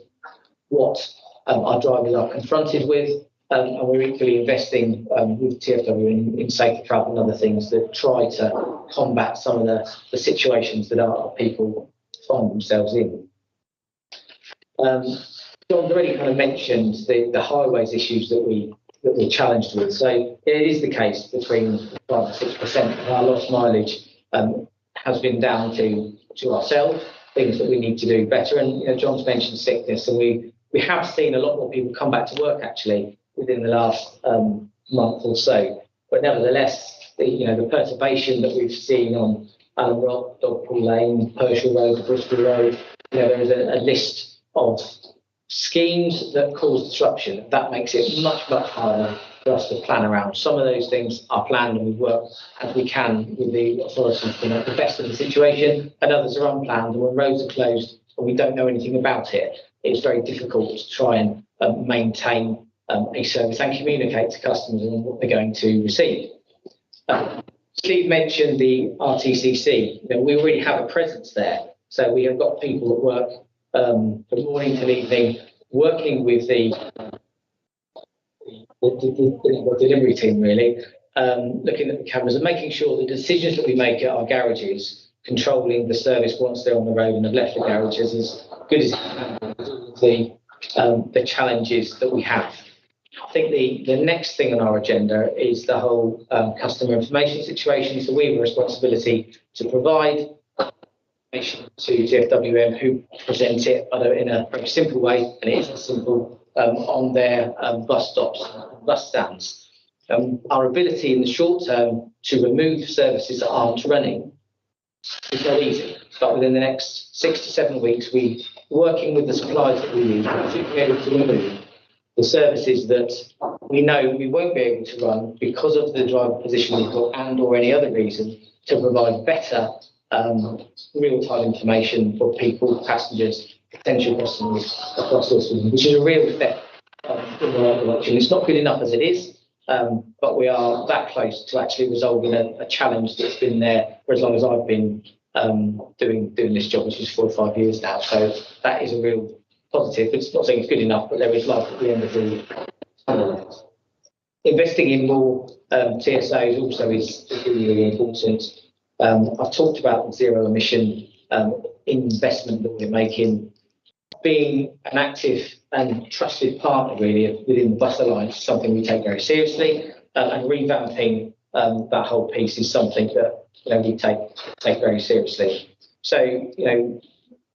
what our drivers are confronted with. And we're equally investing with TFW in safer travel and other things that try to combat some of the situations that our people find themselves in. John's already kind of mentioned the highways issues that we're challenged with. So it is the case between 5 and 6% of our lost mileage has been down to ourselves, things that we need to do better. And John's mentioned sickness, and we have seen a lot more people come back to work actually within the last month or so. But nevertheless, the perturbation that we've seen on Allen Rock, Dogpool Lane, Pershall Road, Bristol Road, there is a list of schemes that cause disruption. That makes it much, much harder for us to plan around. Some of those things are planned and we work as we can with the authorities to make the best of the situation, and others are unplanned. And when roads are closed and we don't know anything about it, it's very difficult to try and maintain a service and communicate to customers on what they're going to receive. Steve mentioned the RTCC. We already have a presence there. So we have got people that work from morning till evening, working with the delivery team, really, looking at the cameras and making sure the decisions that we make at our garages, controlling the service once they're on the road and have left the garages as good as it can be, with all of the challenges that we have. I think the next thing on our agenda is the whole customer information situation. So we have a responsibility to provide information to DFWM, who present it in a very simple way, and it isn't simple, on their bus stops, bus stands. Our ability in the short term to remove services that aren't running is not easy, but within the next 6 to 7 weeks, we working with the suppliers that we use, to be able to remove the services that we know we won't be able to run because of the driver position we've got and or any other reason, to provide better real-time information for people, passengers, potential customers across the system, which is a real step in the right direction. It's not good enough as it is, but we are that close to actually resolving a challenge that's been there for as long as I've been doing this job, which is 4 or 5 years now. So that is a real positive. It's not saying it's good enough, but there is light at the end of the tunnel. Investing in more TSOs also is really, really important. I've talked about the zero emission investment that we're making. Being an active and trusted partner really within the Bus Alliance is something we take very seriously, and revamping that whole piece is something that we take very seriously. So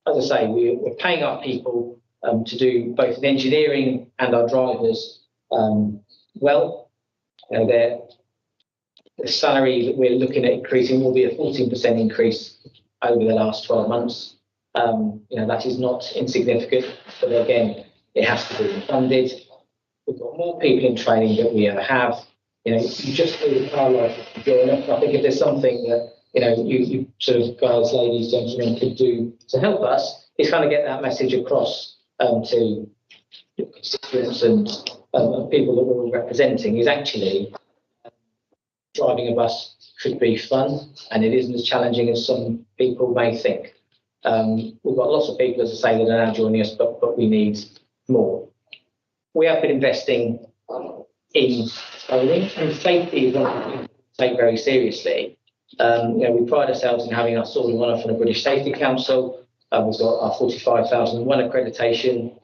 as I say, we're paying our people to do both the engineering and our drivers well. The salary that we're looking at increasing will be a 14% increase over the last 12 months. That is not insignificant, but again, it has to be funded. We've got more people in training than we ever have. You just need a car license to join us. I think if there's something that you sort of guys, ladies, gentlemen could do to help us, is kind of get that message across to constituents and people that we're representing, is actually driving a bus should be fun, and it isn't as challenging as some people may think. We've got lots of people, as I say, that are now joining us, but we need more. We have been investing in training, and safety is one we take very seriously. We pride ourselves in having our sword in one off from the British Safety Council. We've got our 45001 accreditation.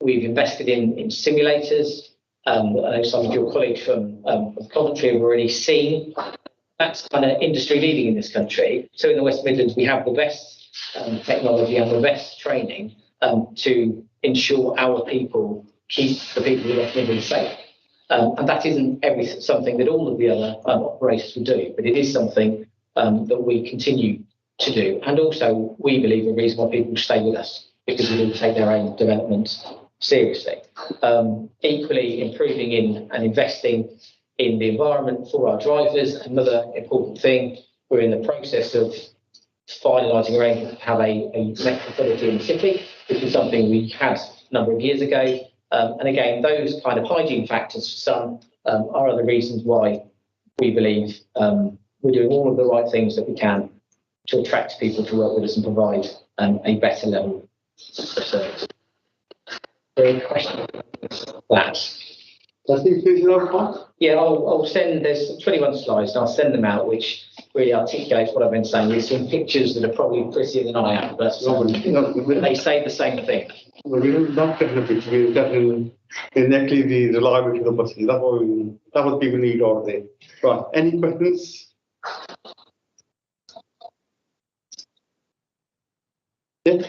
We've invested in simulators. I know some of your colleagues from Coventry have already seen. That's kind of industry leading in this country. So in the West Midlands, we have the best technology and the best training to ensure our people keep the people in the West Midlands safe. And that isn't something that all of the other operators will do, but it is something that we continue to do. And also, we believe the reason why people stay with us, because we do take their own development seriously. Equally, improving in and investing in the environment for our drivers. Another important thing, we're in the process of finalising arrangements to have a metro facility in the city, which is something we had a number of years ago. And again, those kind of hygiene factors for some are other reasons why we believe we're doing all of the right things that we can to attract people to work with us and provide a better level of service. Any questions? I think there's another part. Yeah, I'll send, there's 21 slides, and I'll send them out, which really articulates what I've been saying. You've seen pictures that are probably prettier than I am, but they say the same thing. We have not taken a picture. We've gotten exactly the reliability of the buses. That's what people need all day. Right. Any questions? If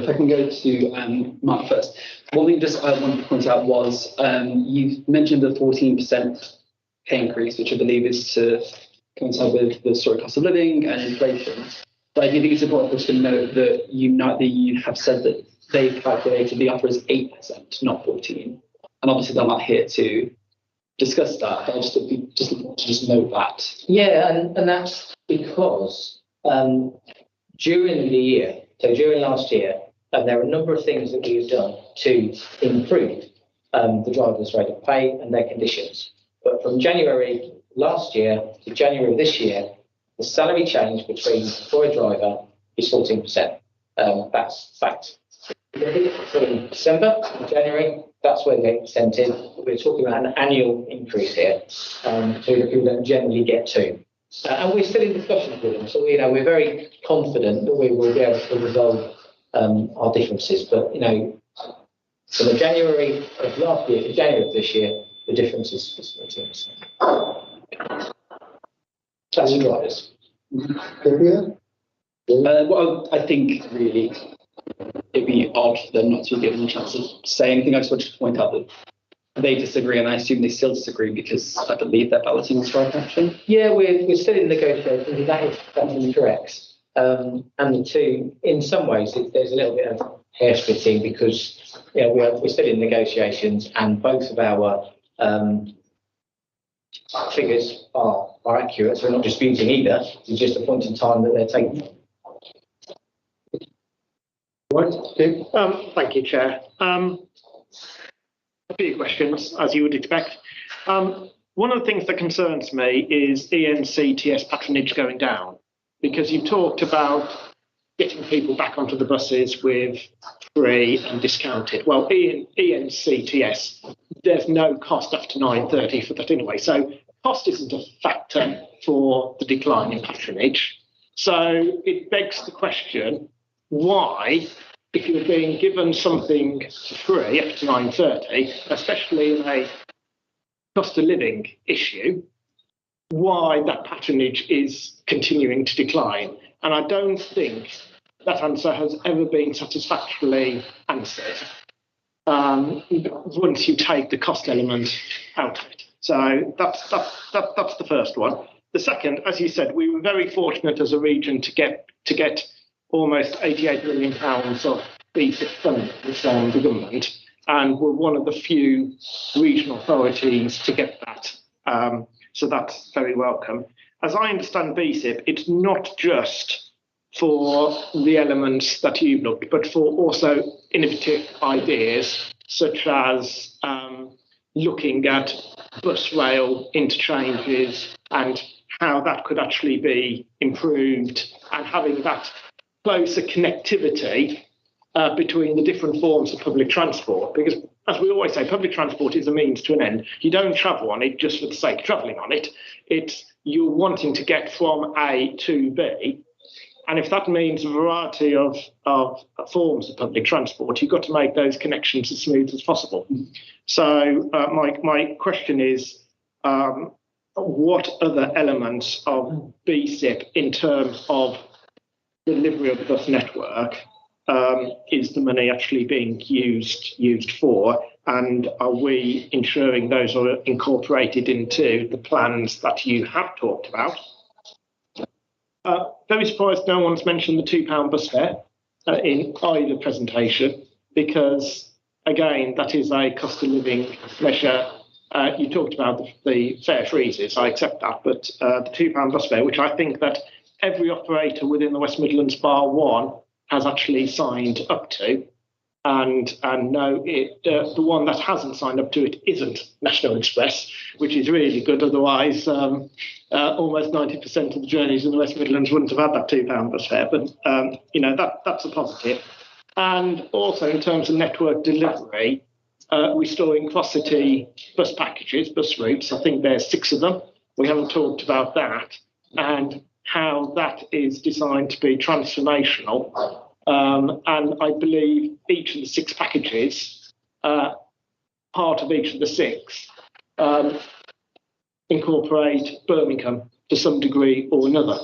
I can go to Mark first. One thing just I wanted to point out was you mentioned the 14% pay increase, which I believe is to coincide with the sort of cost of living and inflation. But I do think it's important for us to note that you have said that they've calculated the offer as 8%, not 14%. And obviously they're not here to discuss that, but I just want to note that. Yeah, and that's because during the year, so during last year, there are a number of things that we've done to improve the drivers' rate of pay and their conditions. But from January last year to January of this year, the salary change between for a driver is 14%. That's fact. From December to January, that's where the 8% is. We're talking about an annual increase here, so that people don't generally get to. And we're still in discussions with them, so we're very confident that we will be able to resolve our differences. But So the January of last year to January of this year, the difference is 14%. That's the drivers. Well, I think really it'd be odd for them not to be given a chance to say anything. I just wanted to point out that they disagree, and I assume they still disagree because I believe they're balloting on strike action. Yeah, we're still in negotiations. That is correct. And the two, in some ways, there's a little bit of hair splitting because we're still in negotiations, and both of our figures are accurate. So we're not disputing either. It's just a point in time that they're taking. Thank you, Chair. A few questions, as you would expect. One of the things that concerns me is ENCTS patronage going down, because you've talked about getting people back onto the buses with free and discounted. Well, ENCTS, there's no cost up to 9:30 for that anyway. So cost isn't a factor for the decline in patronage. So it begs the question, why, if you're being given something for free up to 9:30, especially in a cost of living issue, why that patronage is continuing to decline? And I don't think that answer has ever been satisfactorily answered once you take the cost element out of it. So that's the first one. The second, as you said, we were very fortunate as a region to get almost £88 million of BSIP funding from the government, and we're one of the few regional authorities to get that. So that's very welcome. As I understand BSIP, it's not just for the elements that you've looked, but for also innovative ideas, such as looking at bus rail interchanges and how that could actually be improved, and having that closer connectivity between the different forms of public transport. Because, as we always say, public transport is a means to an end. You don't travel on it just for the sake of travelling on it. It's you're wanting to get from A to B. And if that means a variety of forms of public transport, you've got to make those connections as smooth as possible. So my question is, what other elements of BSIP in terms of delivery of the bus network is the money actually being used for? And are we ensuring those are incorporated into the plans that you have talked about? Very surprised no one's mentioned the £2 bus fare in either presentation, because, again, that is a cost of living measure. You talked about the fare freezes, I accept that, but the £2 bus fare, which I think that every operator within the West Midlands bar one has actually signed up to, and no, the one that hasn't signed up to it isn't National Express, which is really good. Otherwise, almost 90% of the journeys in the West Midlands wouldn't have had that £2 bus fare. But that's a positive. And also in terms of network delivery, restoring Cross-City bus packages, bus routes. I think there's 6 of them. We haven't talked about that and how that is designed to be transformational. And I believe each of the 6 packages, part of each of the 6, incorporate Birmingham to some degree or another.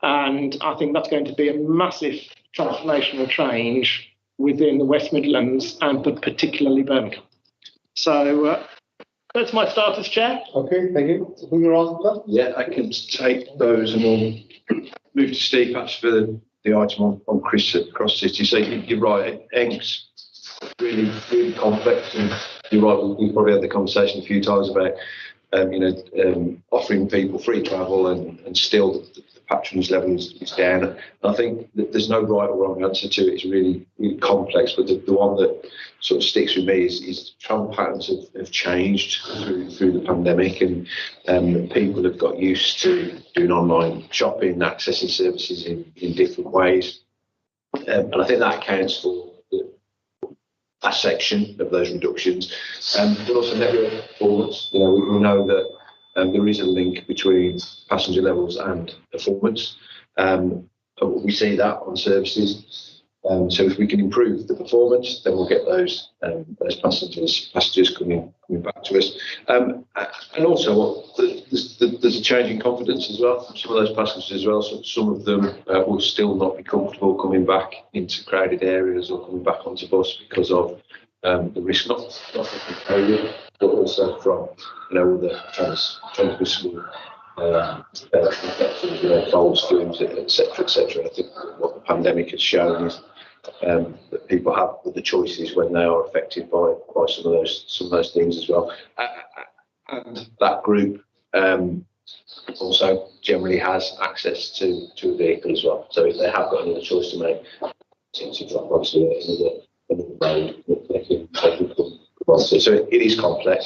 And I think that's going to be a massive transformational change within the West Midlands, and but particularly Birmingham. So that's my starters, Chair. Okay, thank you. Who you're on? Yeah, I can take those, and we'll move to Steve perhaps for the item on Cross-City. So you're right, ENC's really, really complex, and you're right, we've probably had the conversation a few times about offering people free travel and still the patronage level is down. And I think that there's no right or wrong answer to it. It's really, really complex, but the one that sort of sticks with me is travel patterns have changed through the pandemic, and people have got used to doing online shopping, accessing services in different ways. And I think that accounts for that section of those reductions. But also network performance. We know that there is a link between passenger levels and performance. We see that on services. So if we can improve the performance, then we'll get those passengers coming back to us. And also, there's a change in confidence as well from some of those passengers as well. So some of them will still not be comfortable coming back into crowded areas or coming back onto bus because of the risk, not from COVID, but also from all the transmissible infections, colds, flus, etc. I think what the pandemic has shown is that people have the choices when they are affected by some of those things as well. And that group also generally has access to a vehicle as well. So if they have got another choice to make, to drop onto another road, they can come onto. So it is complex.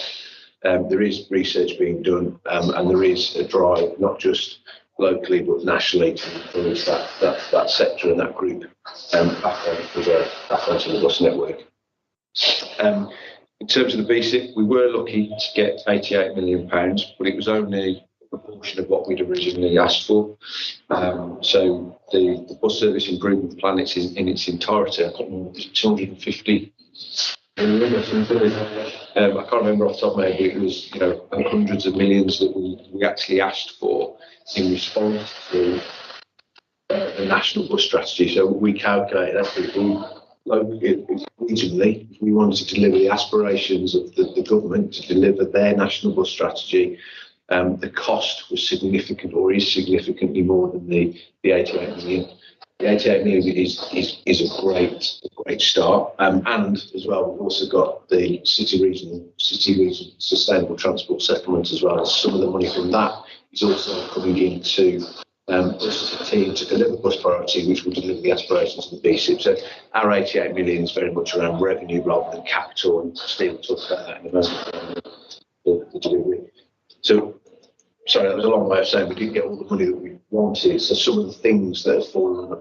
There is research being done, and there is a drive, not just locally but nationally, to encourage that sector and that group back onto the bus network. In terms of the BSIP, we were lucky to get £88 million, but it was only a proportion of what we'd originally asked for. So the bus service improvement plan, it's in its entirety, I can't remember, it's 250 million or something. I can't remember off the top of my head, but it was hundreds of millions that we actually asked for in response to the national bus strategy. So we calculated that regionally, if we wanted to deliver the aspirations of the government to deliver their national bus strategy, the cost was significant, or is significantly more than the 88 million. The 88 million is a great start, and as well we've also got the city region sustainable transport settlement as well. Some of the money from that is also coming into us as a team to deliver bus priority, which will deliver the aspirations of the BSIP. So our 88 million is very much around revenue rather than capital, and Steve will talk about that in a moment. The delivery. So, sorry, that was a long way of saying we didn't get all the money that we wanted. So some of the things that have fallen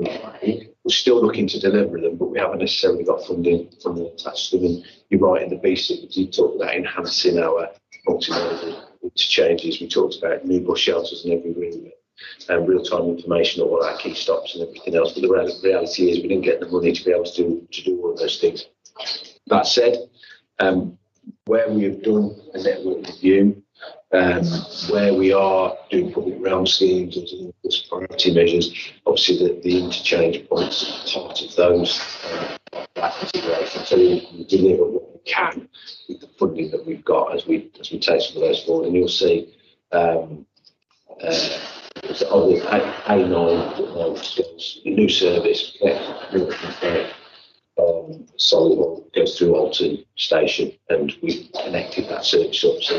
away, we're still looking to deliver them, but we haven't necessarily got funding attached to them. And you're right, in the BSIP, we talked about enhancing our multimodal interchanges. We talked about new bus shelters in every room, and real-time information at all our key stops and everything else. But the reality is we didn't get the money to be able to do all of those things. That said, where we have done a network review, where we are doing public realm schemes and doing bus priority measures, obviously the interchange points are part of those that consideration. So we deliver what we can with the funding that we've got as we take some of those forward. And you'll see the A9 goes a new service, Solihull goes through Alton Station, and we've connected that service up so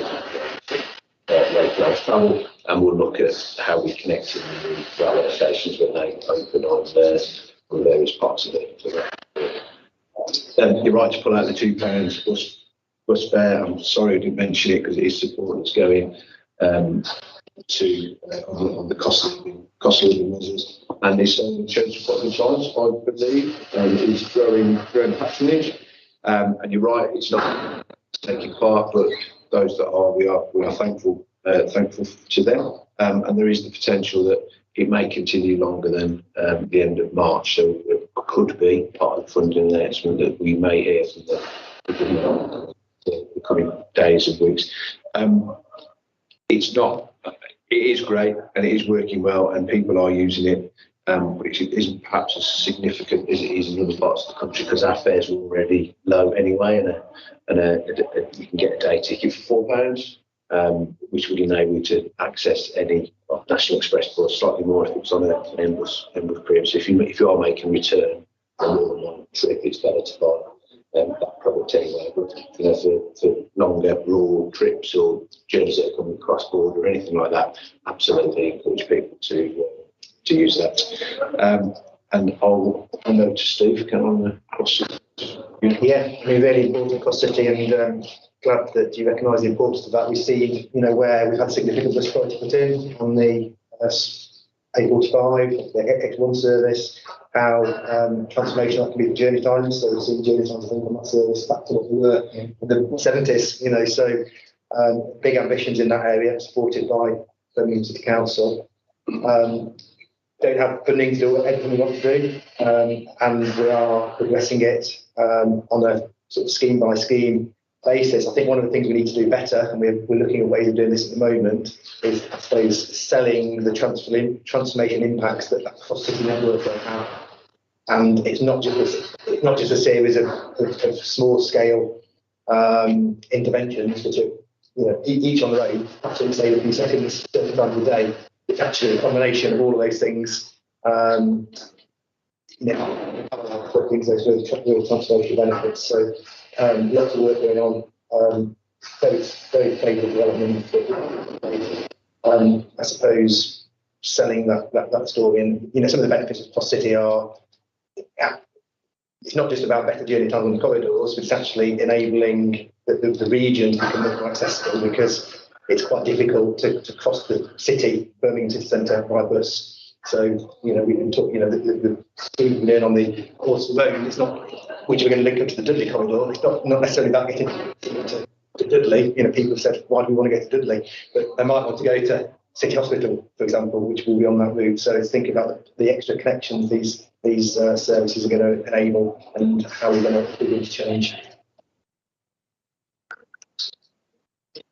rail travel, and we'll look at how we connect in the railway stations when they open on various parts of it. You're right to pull out the £2 bus fare. I'm sorry I didn't mention it because it is support that's going on the cost of living measures, and this insurance for insurance, I believe, is growing patronage. And you're right, it's not taking part, but those that are, we are thankful to them. And there is the potential that it may continue longer than the end of March. So it could be part of the funding announcement that we may hear from the coming days and weeks. It is great and it is working well and people are using it, which isn't perhaps as significant as it is in other parts of the country because our fares are already low anyway, and you can get a day ticket for £4, which would enable you to access any National Express bus, slightly more if it's on an Mbus premium. So if you are making return on more than one trip, it's better to buy that product anyway. But for longer rural trips or journeys that are coming across border or anything like that, absolutely encourage people to use that. And I'll hand over to Steve. Can on the cross? Yeah, I mean, really important across City, and glad that you recognise the importance of that. We see, where we've had significant bus priority put in on the A45, the X1 service, how transformational that can be for journey times. So we see journey times, I think, on that service back to what we were in the 70s, so big ambitions in that area, supported by Birmingham City Council. don't have funding to do everything we want to do, and we are progressing it on a sort of scheme by scheme basis. I think one of the things we need to do better, and we're looking at ways of doing this at the moment, is I suppose selling the transformation impacts that cross city network will have. And it's not just a series of small scale interventions, which are each on their own, absolutely say a few seconds, certain times a day. It's actually a combination of all of those things. Brings those real transformation benefits. So lots of work going on. Very favourable development. I suppose selling that story, and some of the benefits of Cross City are. It's not just about better journey times on the corridors, but it's actually enabling the region to become more accessible, because it's quite difficult to cross the city, Birmingham city centre, by bus. So, we can talk, the speed we learn on the Horseshoe Road, it's not, which we're going to link up to the Dudley corridor, it's not necessarily about getting to Dudley. People have said, why do we want to go to Dudley? But they might want to go to City Hospital, for example, which will be on that route. So it's thinking about the extra connections these services are going to enable, and how we're going to begin to change.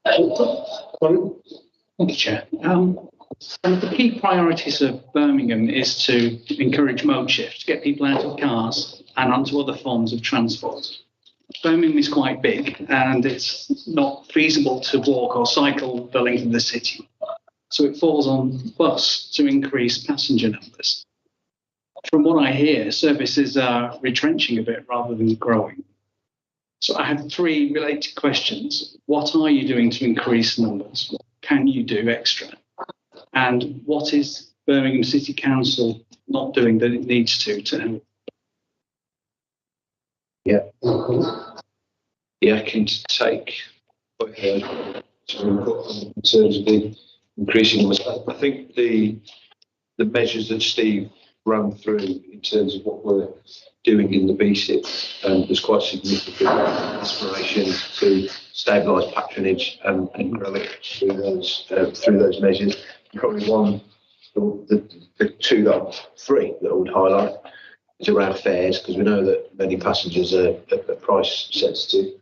Thank you, Chair. One of the key priorities of Birmingham is to encourage mode shift, to get people out of cars and onto other forms of transport. Birmingham is quite big, and it's not feasible to walk or cycle the length of the city. So it falls on bus to increase passenger numbers. From what I hear, services are retrenching a bit rather than growing. So I have three related questions. What are you doing to increase numbers? What can you do extra? And what is Birmingham City Council not doing that it needs to help? Yeah, I can take in terms of the increasing numbers. I think the measures that Steve ran through in terms of what we're doing in the BSIP, there's quite significant aspiration to stabilise patronage and grow it through those measures. Probably three that I would highlight is around fares, because we know that many passengers are price sensitive.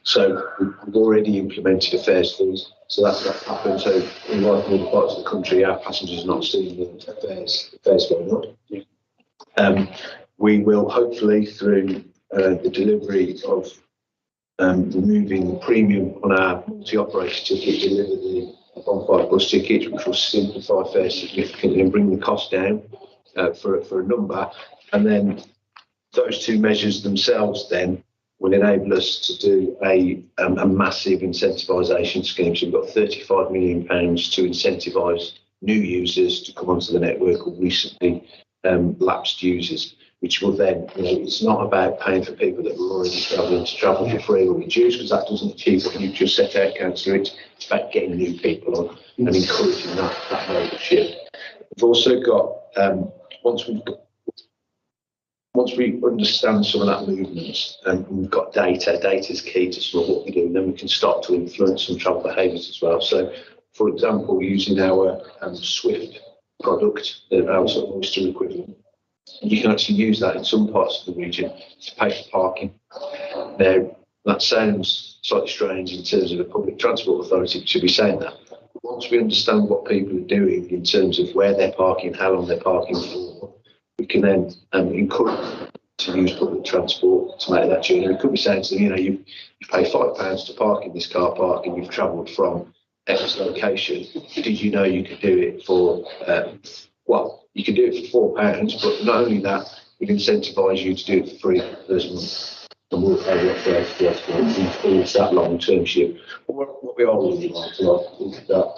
So we've already implemented a fares freeze. So that's happened. So in like other parts of the country, our passengers are not seeing the fares going up. We will hopefully, through the delivery of removing the premium on our multi-operator ticket, deliver the bonfire bus tickets, which will simplify fares significantly and bring the cost down for a number. And then those two measures themselves then will enable us to do a massive incentivisation scheme. So we've got £35 million to incentivise new users to come onto the network, or recently lapsed users, which will then, it's not about paying for people that were already travelling to travel for free or reduced, because that doesn't achieve what you've just set out, Councillor. It's about getting new people on and encouraging that mode of shift. We've also got, once we understand some of that movement and we've got data is key to some of what we do, and then we can start to influence some travel behaviours as well. So, for example, using our Swift product, our sort of Oyster equivalent, you can actually use that in some parts of the region to pay for parking. Now, that sounds slightly strange in terms of a public transport authority to be saying that. But once we understand what people are doing in terms of where they're parking, how long they're parking for, we can then encourage them to use public transport to make that journey. We could be saying to them, you pay £5 to park in this car park and you've travelled from X location. Did you know you could do it for, you can do it for £4, but not only that, we'd incentivise you to do it for free for the first month. And we'll pay the operator to influence that long-term shift. But what we are really like is that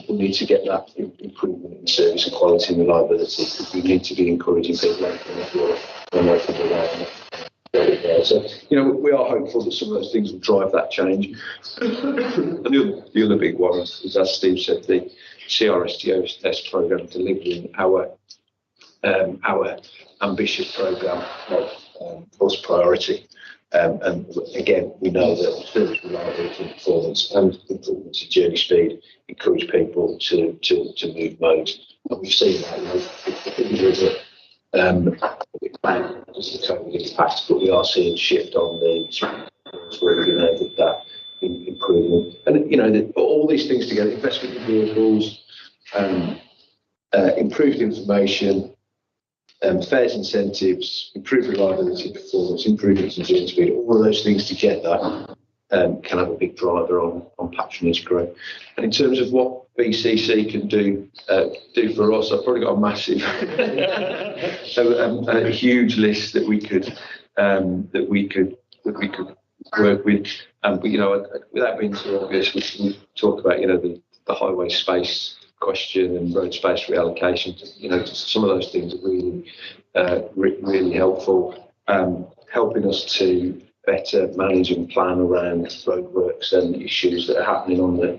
we need to get that improvement in service and quality and reliability, because we need to be encouraging people like So, we are hopeful that some of those things will drive that change. And the other big one is, as Steve said, the CRSTOS programme, delivering our ambitious programme of bus priority. And again, we know that service reliability and performance and improvements in journey speed encourage people to move modes. And we've seen that, there's a just the COVID impact, but we are seeing a shift on the where we're going to get that improvement. And, all these things together, investment in vehicles, improved information, fares incentives, improved reliability, performance, improvements in journey speed, all of those things together can have a big driver on patronage growth. And in terms of what BCC can do for us, I've probably got a massive, a huge list that we could work with. But without being too obvious, we talk about the highway space question and road space reallocation. Some of those things are really helpful, helping us to better manage and plan around roadworks and issues that are happening on the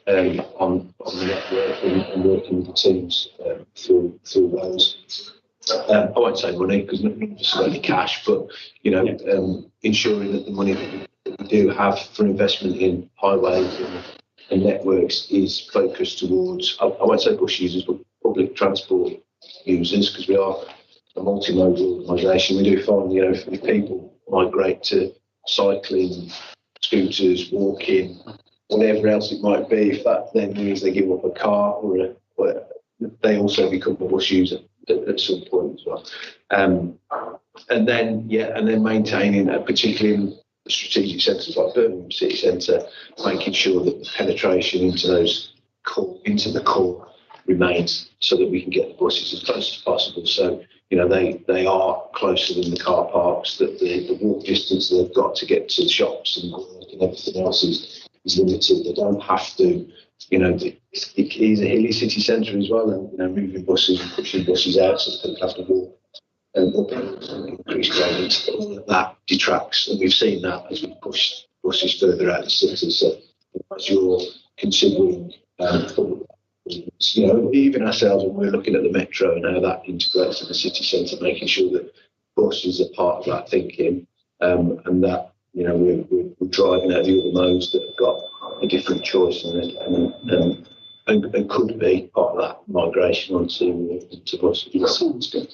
network and working with the teams through those. I won't say money because none of us have any cash, but ensuring that the money that we do have for investment in highways and networks is focused towards, I won't say bus users, but public transport users, because we are a multimodal organisation. We do find, if people migrate to cycling, scooters, walking, whatever else it might be, if that then means they give up a car or they also become a bus user at some point as well. And then maintaining, particularly in strategic centres like Birmingham City Centre, making sure that the penetration into the core remains, so that we can get the buses as close as possible. So they are closer than the car parks, that the walk distance they've got to get to the shops and work and everything else is limited. They don't have to, it is a hilly city centre as well, and moving buses and pushing buses out so people have to walk up and increase gradient. All of that detracts, and we've seen that as we push buses further out of the city. So as you're considering even ourselves, when we're looking at the metro and how that integrates in the city centre, making sure that buses are part of that thinking, and that we're driving out the other modes that have got a different choice and could be part of that migration onto buses. That sounds good.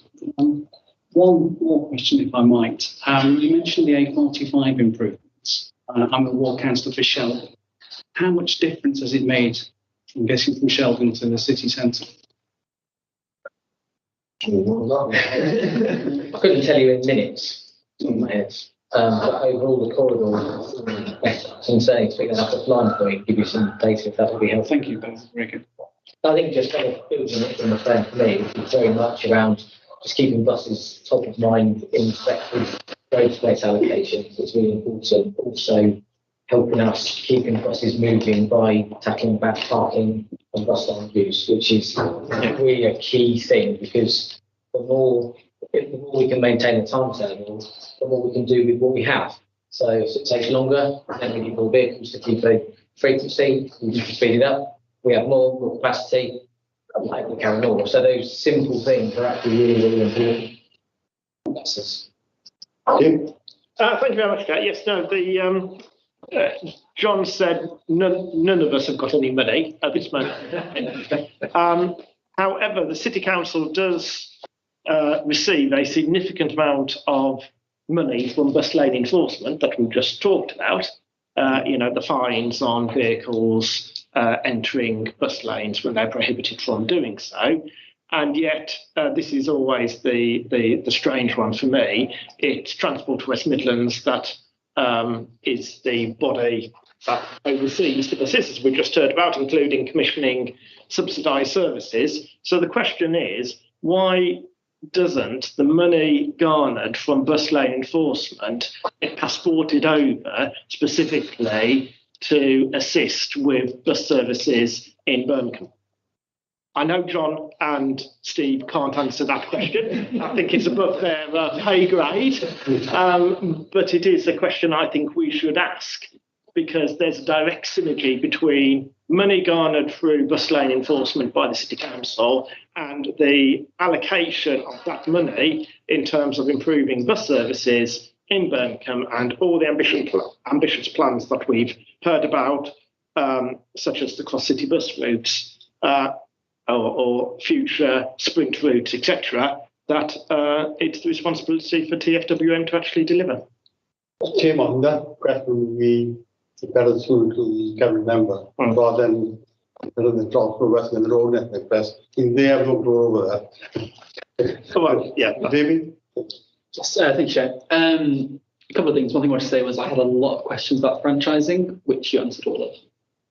One more question, if I might. You mentioned the A45 improvements. I'm the ward councillor for Sheldon. How much difference has it made from getting from Sheldon to the city centre? I couldn't tell you in minutes on my head. But overall, the corridor is better. So I'm saying, speaking up at line point, give you some data if that would be helpful. Thank you, both. Very good. I think just kind of building it from the frame for me, it's very much around just keeping buses top of mind in respect of road space allocations. It's really important. Also, helping us keeping buses moving by tackling back parking and bus line use, which is really a key thing, because the more we can maintain a timetable, the more we can do with what we have. So if it takes longer, then we need more vehicles to keep the frequency, we can speed it up. We have more capacity, we carry on. So those simple things are actually really, really important. That's us. Thank you very much, Kat. Yes, no, John said none of us have got any money at this moment. However, the City Council does receive a significant amount of money from bus lane enforcement that we've just talked about. The fines on vehicles entering bus lanes when they're prohibited from doing so. And yet, this is always the strange one for me. It's Transport West Midlands that is the body that oversees the buses we just heard about, including commissioning subsidised services. So the question is, why doesn't the money garnered from bus lane enforcement get passported over specifically to assist with bus services in Birmingham? I know John and Steve can't answer that question. I think it's above their pay grade, but it is a question I think we should ask, because there's a direct synergy between money garnered through bus lane enforcement by the City Council and the allocation of that money in terms of improving bus services in Birmingham and all the ambitious plans that we've heard about, such as the cross-city bus routes or future sprint routes, etc., that it's the responsibility for TFWM to actually deliver. Chairman, that question we better suited to the cabinet member rather than the Transport West and the Road Network Press. They have looked over that. Well, yeah. David? Yes, thank you, Chair. A couple of things. One thing I wanted to say was I had a lot of questions about franchising, which you answered all of.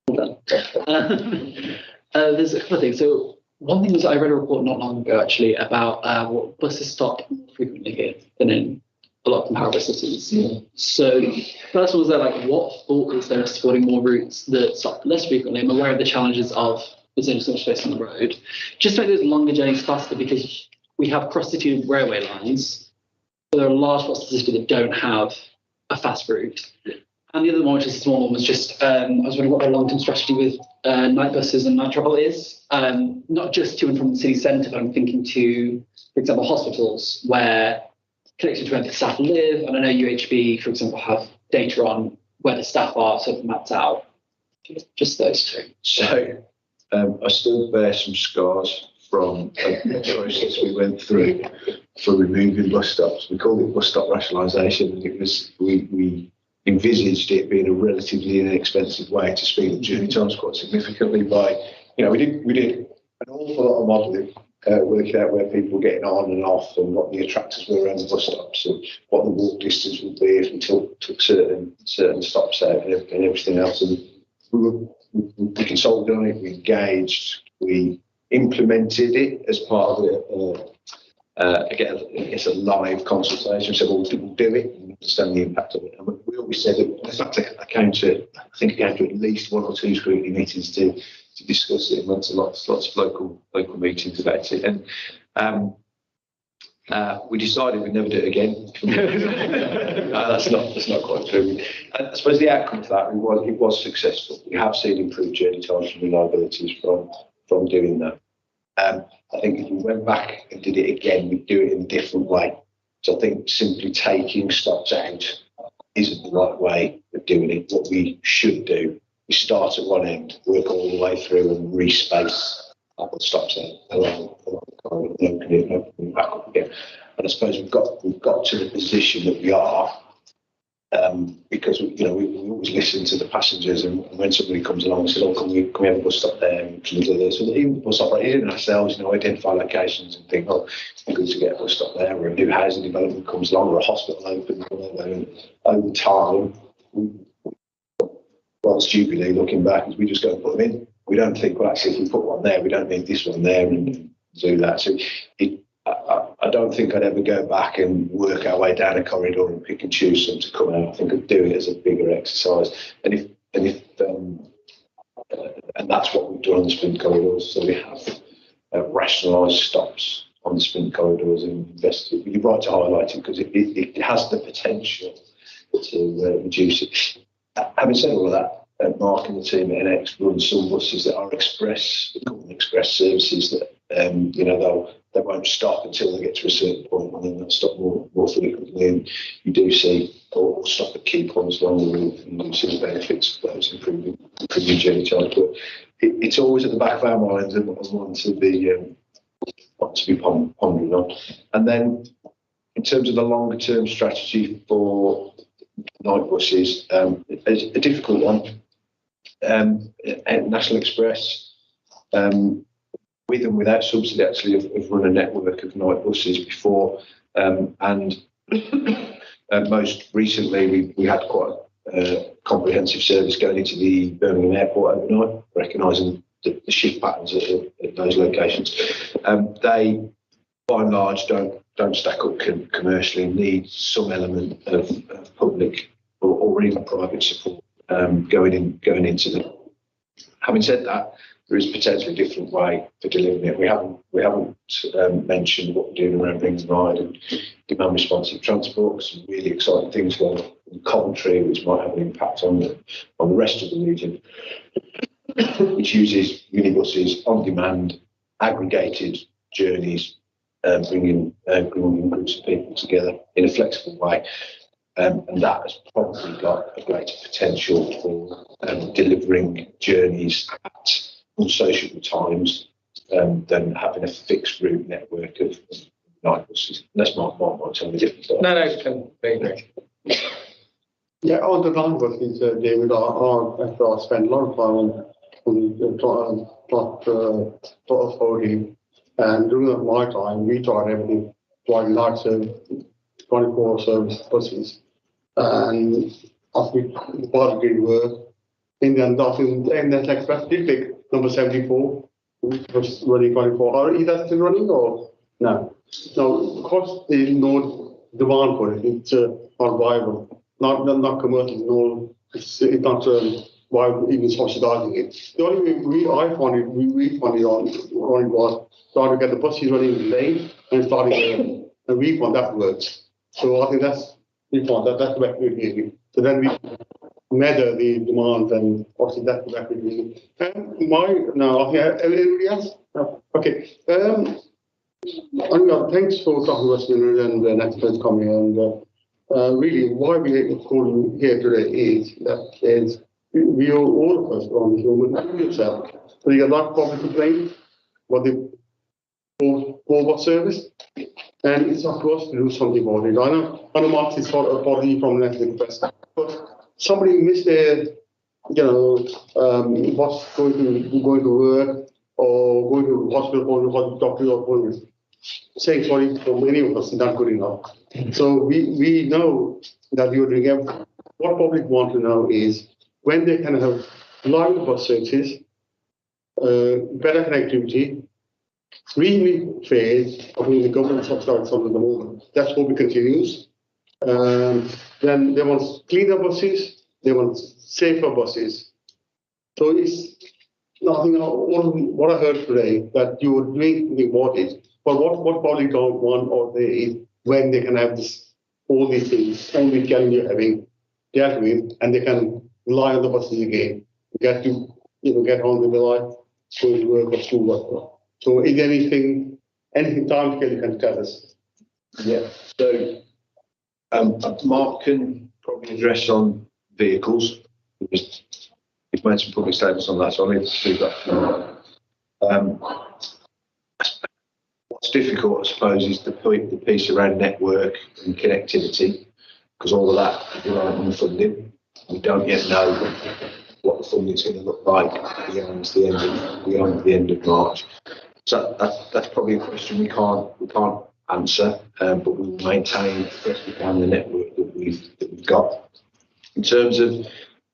Well done. There's a couple of things. So one thing was I read a report not long ago actually about what buses stop more frequently here than in a lot of comparable cities. Yeah. So first one was that what thought is there supporting more routes that stop less frequently? I'm aware of the challenges of there's only so much space on the road. Just make those longer journeys faster because we have cross-city railway lines. But there are large parts of the city that don't have a fast route. And the other one, which is a small one, was just I was wondering what their long-term strategy with night buses and night travel is. Not just to and from the city centre, but I'm thinking to, for example, hospitals where connected to where the staff live. And I know UHB, for example, have data on where the staff are sort of mapped out. Just those two. So I still bear some scars from a process we went through for removing bus stops. We called it bus stop rationalisation, and it was we envisaged it being a relatively inexpensive way to speed up journey times quite significantly by, we did an awful lot of modelling, working out where people were getting on and off and what the attractors were around the bus stops and what the walk distance would be if we took certain stops out and everything else. And we consulted on it, we engaged, we implemented it as part of a live consultation. So we'll do it and understand the impact of it. And we always said that, in fact, I came to at least one or two scrutiny meetings to discuss it, and went to lots of local meetings about it. And we decided we'd never do it again. That's not quite true. And I suppose the outcome of that it was successful. We have seen improved journey times and reliabilities from doing that. I think if we went back and did it again, we'd do it in a different way. So I think simply taking stops out isn't the right way of doing it. What we should do is start at one end, work all the way through and respace the stops out along the corridor and open back up again. And I suppose we've got to the position that we are because we always listen to the passengers, and when somebody comes along and says, "Oh, can we have a bus stop there?" And so even the bus operators, even ourselves, identify locations and think, "Oh, it's good to get a bus stop there," or a new housing development comes along, or a hospital opens, and over time, rather stupidly looking back, is we just go and put them in. We don't think, well, actually, if we put one there, we don't need this one there, and do that. So I don't think I'd ever go back and work our way down a corridor and pick and choose some to come out. I think I'd do it as a bigger exercise. And that's what we've done on the sprint corridors. So we have rationalised stops on the sprint corridors and invested. You're right to highlight it because it has the potential to reduce it. Having said all of that, Mark and the team at NX run some buses that are express services that they won't stop until they get to a certain point, and then they'll stop more frequently. And you do see, or stop at key points along the route, and you see the benefits of those improving journey time. But it's always at the back of our minds and one to be pondering on. And then, in terms of the longer term strategy for night buses, a difficult one. National Express, with and without subsidy, actually have run a network of night buses before, and most recently we had quite a comprehensive service going into the Birmingham airport overnight, recognising the shift patterns at those locations. They, by and large, don't stack up commercially, need some element of public or even private support going into them. Having said that, there is potentially a different way for delivering it. We haven't mentioned what we're doing around Rings and Ride and demand responsive transport. Some really exciting things going on in Coventry, which might have an impact on the rest of the region, which uses minibuses on demand, aggregated journeys, bringing groups of people together in a flexible way. And that has probably got a greater potential for delivering journeys at unsociable times than having a fixed route network of night buses. That's my tell me different. No, completely. Yeah, on the line buses, David, I spend a lot of time on the plot authority, and during my time, we tried everything, like night service, 24 service buses, and I think the part did work. In the end, and then Express did pick number 74, which was running 24. Is that still running or no? No, because there is no demand for it, it's not viable, not commercial, no, it's not viable even subsidizing it. The only way we found it on was starting to get the buses running late and starting a refund that works. So I think we found that's the best way to do it. So then we measure the demand and obviously that's the best way to do it. Now, everybody else? No. Okay. Thanks for talking to us and the next person coming. And really, why we calling here today is that we all of us on human yourself. So you got a lot of public complaint about the poor service, and it's up to us to do something about it. I know Mark is sort of body from the National Press, but somebody missed their, what's going to work or going to hospital or doctor's appointment. Saying sorry for many of us is not good enough. So we know that you're doing everything. What public want to know is when they can have reliable bus services, better connectivity, reasonably fares. I mean, the government subsidises some at the moment. That's what we continues. Then they want cleaner buses. They want safer buses. So it's nothing. What I heard today that you were doing the audit. But what probably don't want or they is when they can have all these things, all these challenges you're having dealt with, and they can rely on the buses again. Get to get on with their life, go to work or school work. So is there anything time scale you can tell us? Yeah. So Mark can probably address on vehicles. You've made some public statements on that, so I need to do that. What's difficult, I suppose, is the piece around network and connectivity, because all of that is reliant on the funding. We don't yet know what the funding is going to look like beyond the end of March. So that's probably a question we can't answer, but we will maintain as best we can the network that we've got. In terms of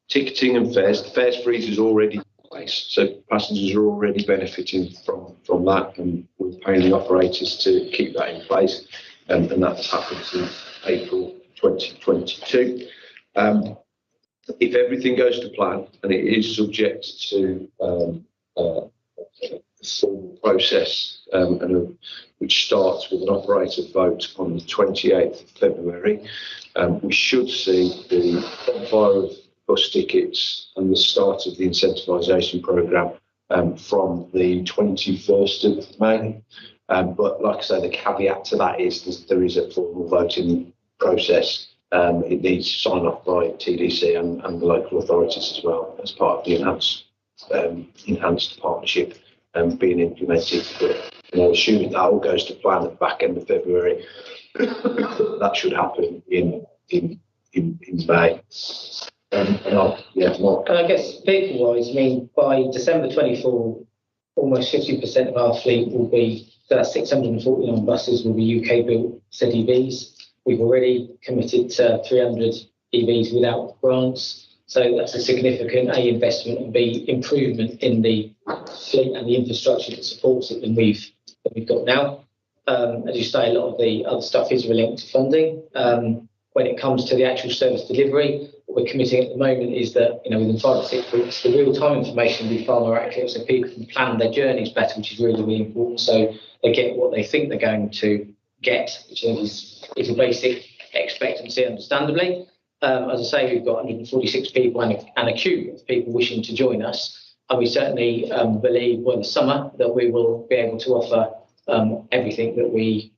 ticketing and fares, the fares freeze is already in place, so passengers are already benefiting from that, and we're paying the operators to keep that in place, and that's happened since April 2022. If everything goes to plan, and it is subject to a formal process, which starts with an operator vote on the 28th of February, we should see the bonfire of bus tickets and the start of the incentivisation programme from the 21st of May. But like I say, the caveat to that is there is a formal voting process. It needs to sign off by TDC and the local authorities as well as part of the enhanced partnership being implemented. But assuming that all goes to plan at the back end of February, that should happen in May. Mark. And I guess vehicle-wise, I mean, by December 24, almost 50% of our fleet will be, so that's 649 buses will be UK-built ZEVs. We've already committed to 300 EVs without grants. So that's a significant A, investment, and B, improvement in the fleet and the infrastructure that supports it than we've got now. As you say, a lot of the other stuff is linked to funding. When it comes to the actual service delivery, what we're committing at the moment is that, within 5 to 6 weeks, the real-time information will be far more accurate, so people can plan their journeys better, which is really, really important. So they get what they think they're going to get, which is a basic expectancy, understandably. As I say, we've got 146 people and a queue of people wishing to join us. And we certainly believe, in the summer, that we will be able to offer everything that we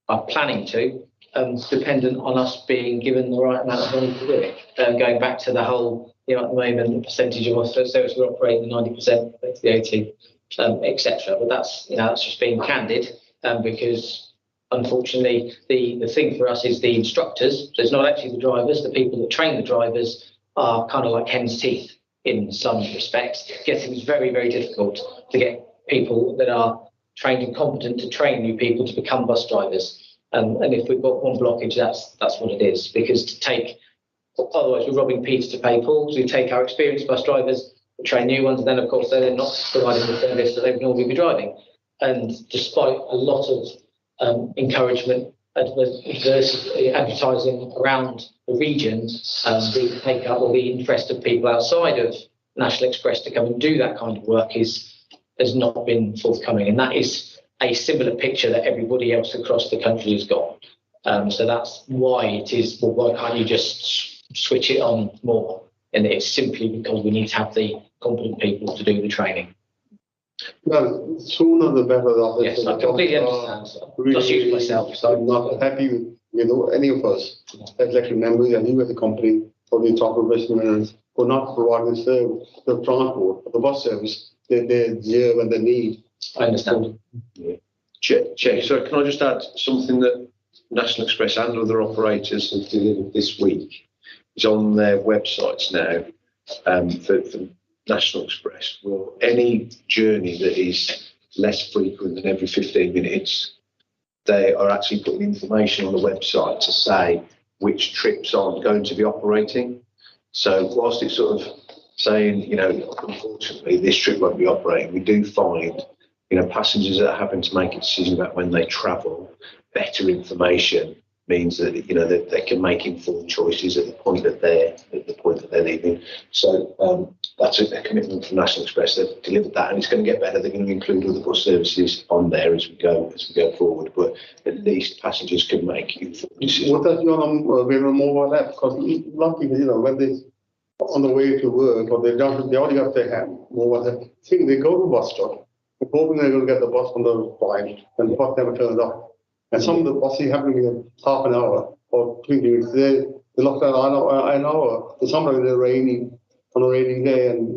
are planning to. dependent on us being given the right amount of money to do it. Going back to the whole, at the moment, the percentage of our service we're operating 90%, VAT, etc. But that's just being candid, because unfortunately the thing for us is the instructors. So it's not actually the drivers. The people that train the drivers are kind of like hen's teeth in some respects. It's very, very difficult to get people that are trained and competent to train new people to become bus drivers. And if we've got one blockage, that's what it is. Because otherwise we're robbing Peter to pay Paul. So we take our experienced bus drivers, we train new ones, and then of course they're not providing the service that they would normally be driving. And despite a lot of encouragement, advertising around the region, the take up or the interest of people outside of National Express to come and do that kind of work has not been forthcoming. And that is a similar picture that everybody else across the country has got. So that's why it is, well, why can't you just switch it on more? And it's simply because we need to have the competent people to do the training. Well, sooner the better. Yes, I completely understand. Just use myself. So I'm not happy with any of us, executive members and you as a company, or the top professionals, for not providing the transport, the bus service that they deserve and they need. I understand. Chair, so can I just add something that National Express and other operators have delivered this week? It's on their websites now for National Express. Well, any journey that is less frequent than every 15 minutes, they are actually putting information on the website to say which trips are going to be operating. So whilst it's sort of saying, unfortunately, this trip won't be operating, we do find, passengers that are having to make a decision about when they travel, better information means that, that they can make informed choices at the point that they're leaving. So that's a commitment from National Express. They've delivered that, and it's going to get better. They're going to include other bus services on there as we go forward. But at least passengers can make informed decisions. What does your mobile app? Because a lot of people, when they on the way to work or they already got their hand mobile app, they go to the bus stop, they're hoping they're going to get the bus on the line, and the bus never turns up. And some of the buses have to be half an hour or 20 minutes. They lock down an hour. So sometimes they're raining on a rainy day, and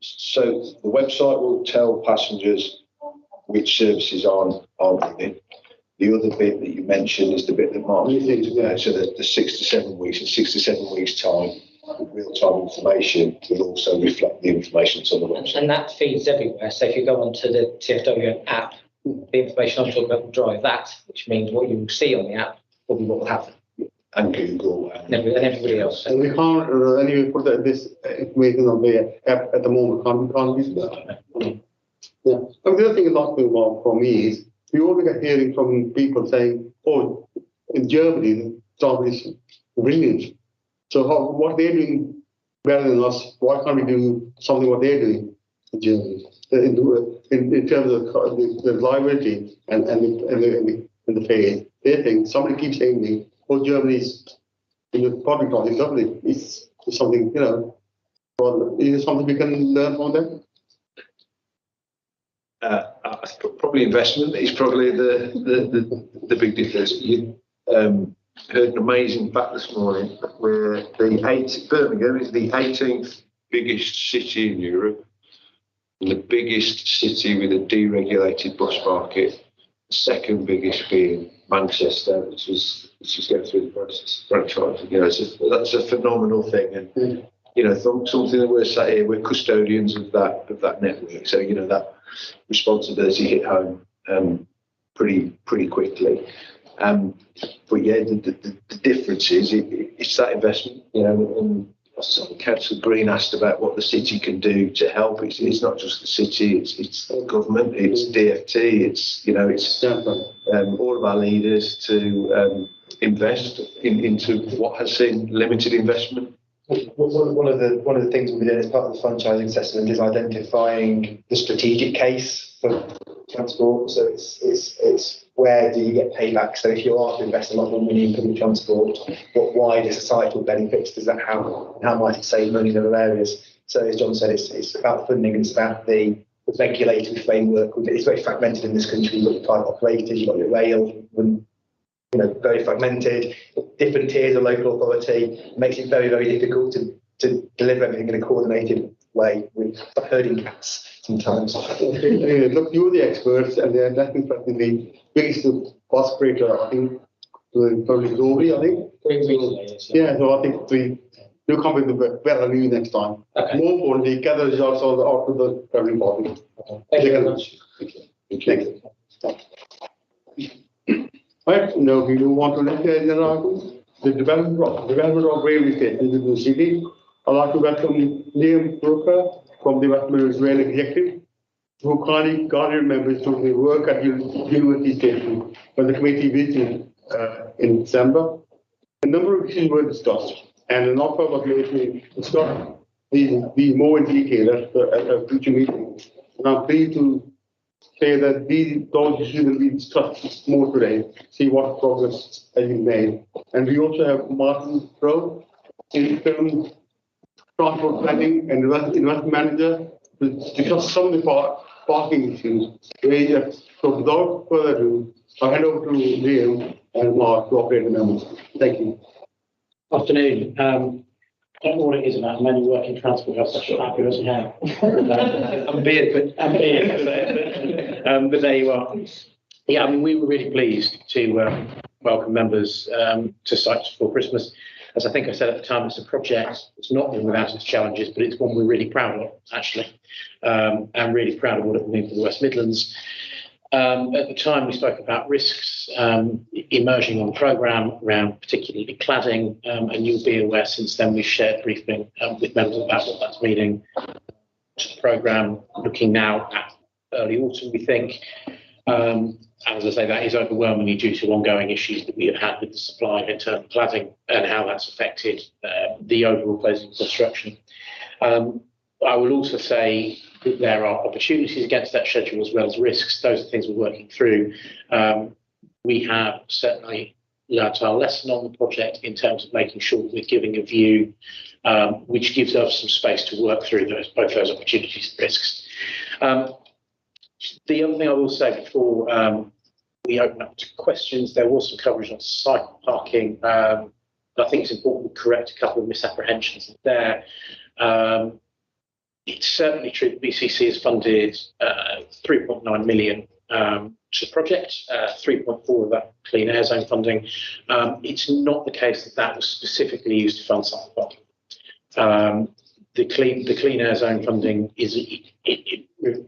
so the website will tell passengers which services aren't running. The other bit that you mentioned is the bit that Mark alluded to. So the 6 to 7 weeks. In 6 to 7 weeks' time, real-time information will also reflect the information that's on the website. And that feeds everywhere. So if you go onto the TfW app, the information I'm talking about will drive that, which means what you will see on the app will be what will happen. And Google and everybody else. And we can't anyway put this information on the app at the moment. We can't use that. Yeah. And the other thing that's going on for me is we always get hearing from people saying, "Oh, in Germany, the job is brilliant. So what they're doing better than us? Why can't we do something what they're doing in Germany?" In terms of the liability and the pay, they think somebody keeps saying to me, "Oh, Germany's in the public transport government is something well, is something we can learn from them." Probably investment is probably the big difference. You heard an amazing fact this morning where Birmingham is the 18th biggest city in Europe. The biggest city with a deregulated bus market, the second biggest being Manchester, which is going through the process of franchising. That's a phenomenal thing, and something that we're sat here, we're custodians of that network. So that responsibility hit home pretty quickly. But yeah, the difference is it's that investment. And Councillor Green asked about what the city can do to help. It's not just the city, it's the government, it's DfT, it's all of our leaders to invest into what has seen limited investment. One of the things we're doing as part of the franchising assessment is identifying the strategic case for transport. So it's where do you get payback? So if you are to invest a lot more money in public transport, what wider societal benefits does that have? And how might it save money in other areas? So as John said, it's about funding, and it's about the regulatory framework. It's very fragmented in this country. You've got your private operators, you've got your rail, and, very fragmented. Different tiers of local authority makes it very, very difficult to deliver everything in a coordinated way with herding cats sometimes. Look, you're the experts, and they're definitely the biggest bus operator, I think, probably globally, I think. Yeah, so I think you come with the better news next time. Okay. More importantly, gather the results out of the governing body. Thank you very much. Thank you. Right, now we move on to the next agenda item, the development of railway stations in the city. I'd like to welcome Liam Brooker from the West Midlands Rail Executive, who kindly guided members to the work at University Station when the committee visited in December. A number of issues were discussed, and an offer was made to discuss these more in detail at a future meeting. And I'm pleased to say that those issues will be discussed more today, see what progress has been made. And we also have Martin Rowe, interim transport planning and investment manager, to discuss some of the parking issues. So without further ado, I'll hand over to Liam and Mark to operate the members. Thank you. Afternoon. I don't know what it is about men who work in transport. I've such a fabulous hair. I'm beard, but there you are. Yeah, I mean, we were really pleased to welcome members to site before Christmas. As I think I said at the time, it's a project that's not been without its challenges, but it's one we're really proud of, actually, and really proud of what it will mean for the West Midlands. At the time, we spoke about risks emerging on the programme around particularly cladding, and you'll be aware since then we've shared briefing with members about what that's meaning to the programme, looking now at early autumn, we think. As I say, that is overwhelmingly due to ongoing issues that we have had with the supply of internal cladding and how that's affected the overall closing construction. I will also say that there are opportunities against that schedule as well as risks. Those are things we're working through. We have certainly learnt our lesson on the project in terms of making sure that we're giving a view which gives us some space to work through both those opportunities and risks. The other thing I will say before we open up to questions, there was some coverage on cycle parking. But I think it's important to correct a couple of misapprehensions there. It's certainly true that BCC has funded 3.9 million to the project, 3.4 of that Clean Air Zone funding. It's not the case that that was specifically used to fund cycle parking. The Clean Air Zone funding it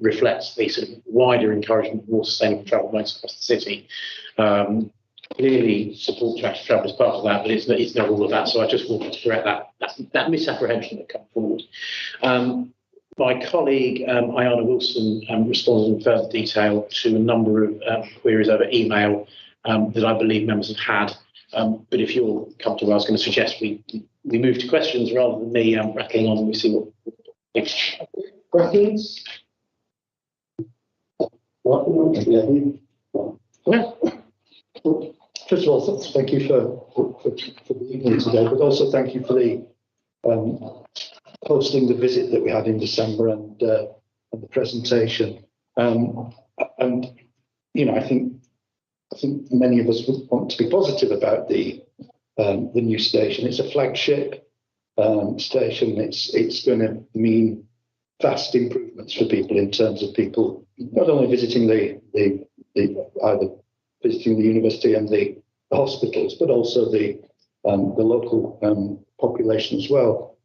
reflects the sort of wider encouragement of more sustainable travel modes across the city. Clearly, support to active travel is part of that, but it's not all of that. So I just wanted to correct that misapprehension that come forward. My colleague, Ayana Wilson, responded in further detail to a number of queries over email that I believe members have had. But if you're comfortable, I was going to suggest we move to questions rather than me rattling on and we see what. Questions? Yeah. First of all, thank you for the evening today, but also thank you for the hosting the visit that we had in December and the presentation. And I think many of us would want to be positive about the new station. It's a flagship station. It's going to mean vast improvements for people in terms of people not only visiting either visiting the university and the hospitals, but also the local population as well.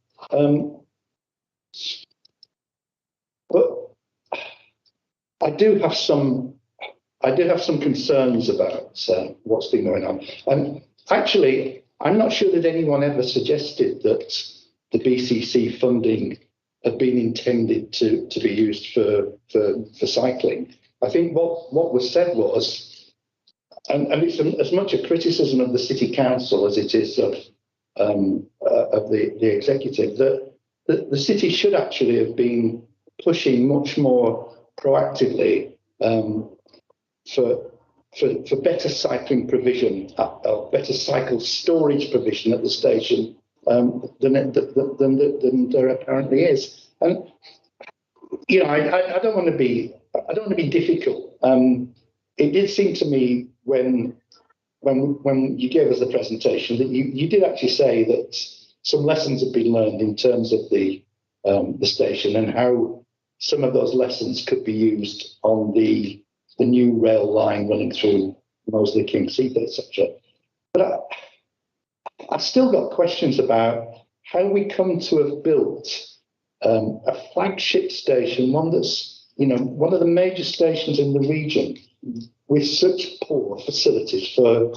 But I do have some concerns about what's been going on. And actually, I'm not sure that anyone ever suggested that the BCC funding had been intended to be used for cycling. I think what was said was, and it's as much a criticism of the city council as it is of the executive, that the city should actually have been pushing much more proactively for better cycling provision, better cycle storage provision at the station than there apparently is. And you know, I don't want to be difficult. It did seem to me when you gave us the presentation that you did actually say that some lessons have been learned in terms of the station and how some of those lessons could be used on the new rail line running through Moseley, Kingseaton, etc. But I've still got questions about how we come to have built a flagship station, one that's, you know, one of the major stations in the region with such poor facilities for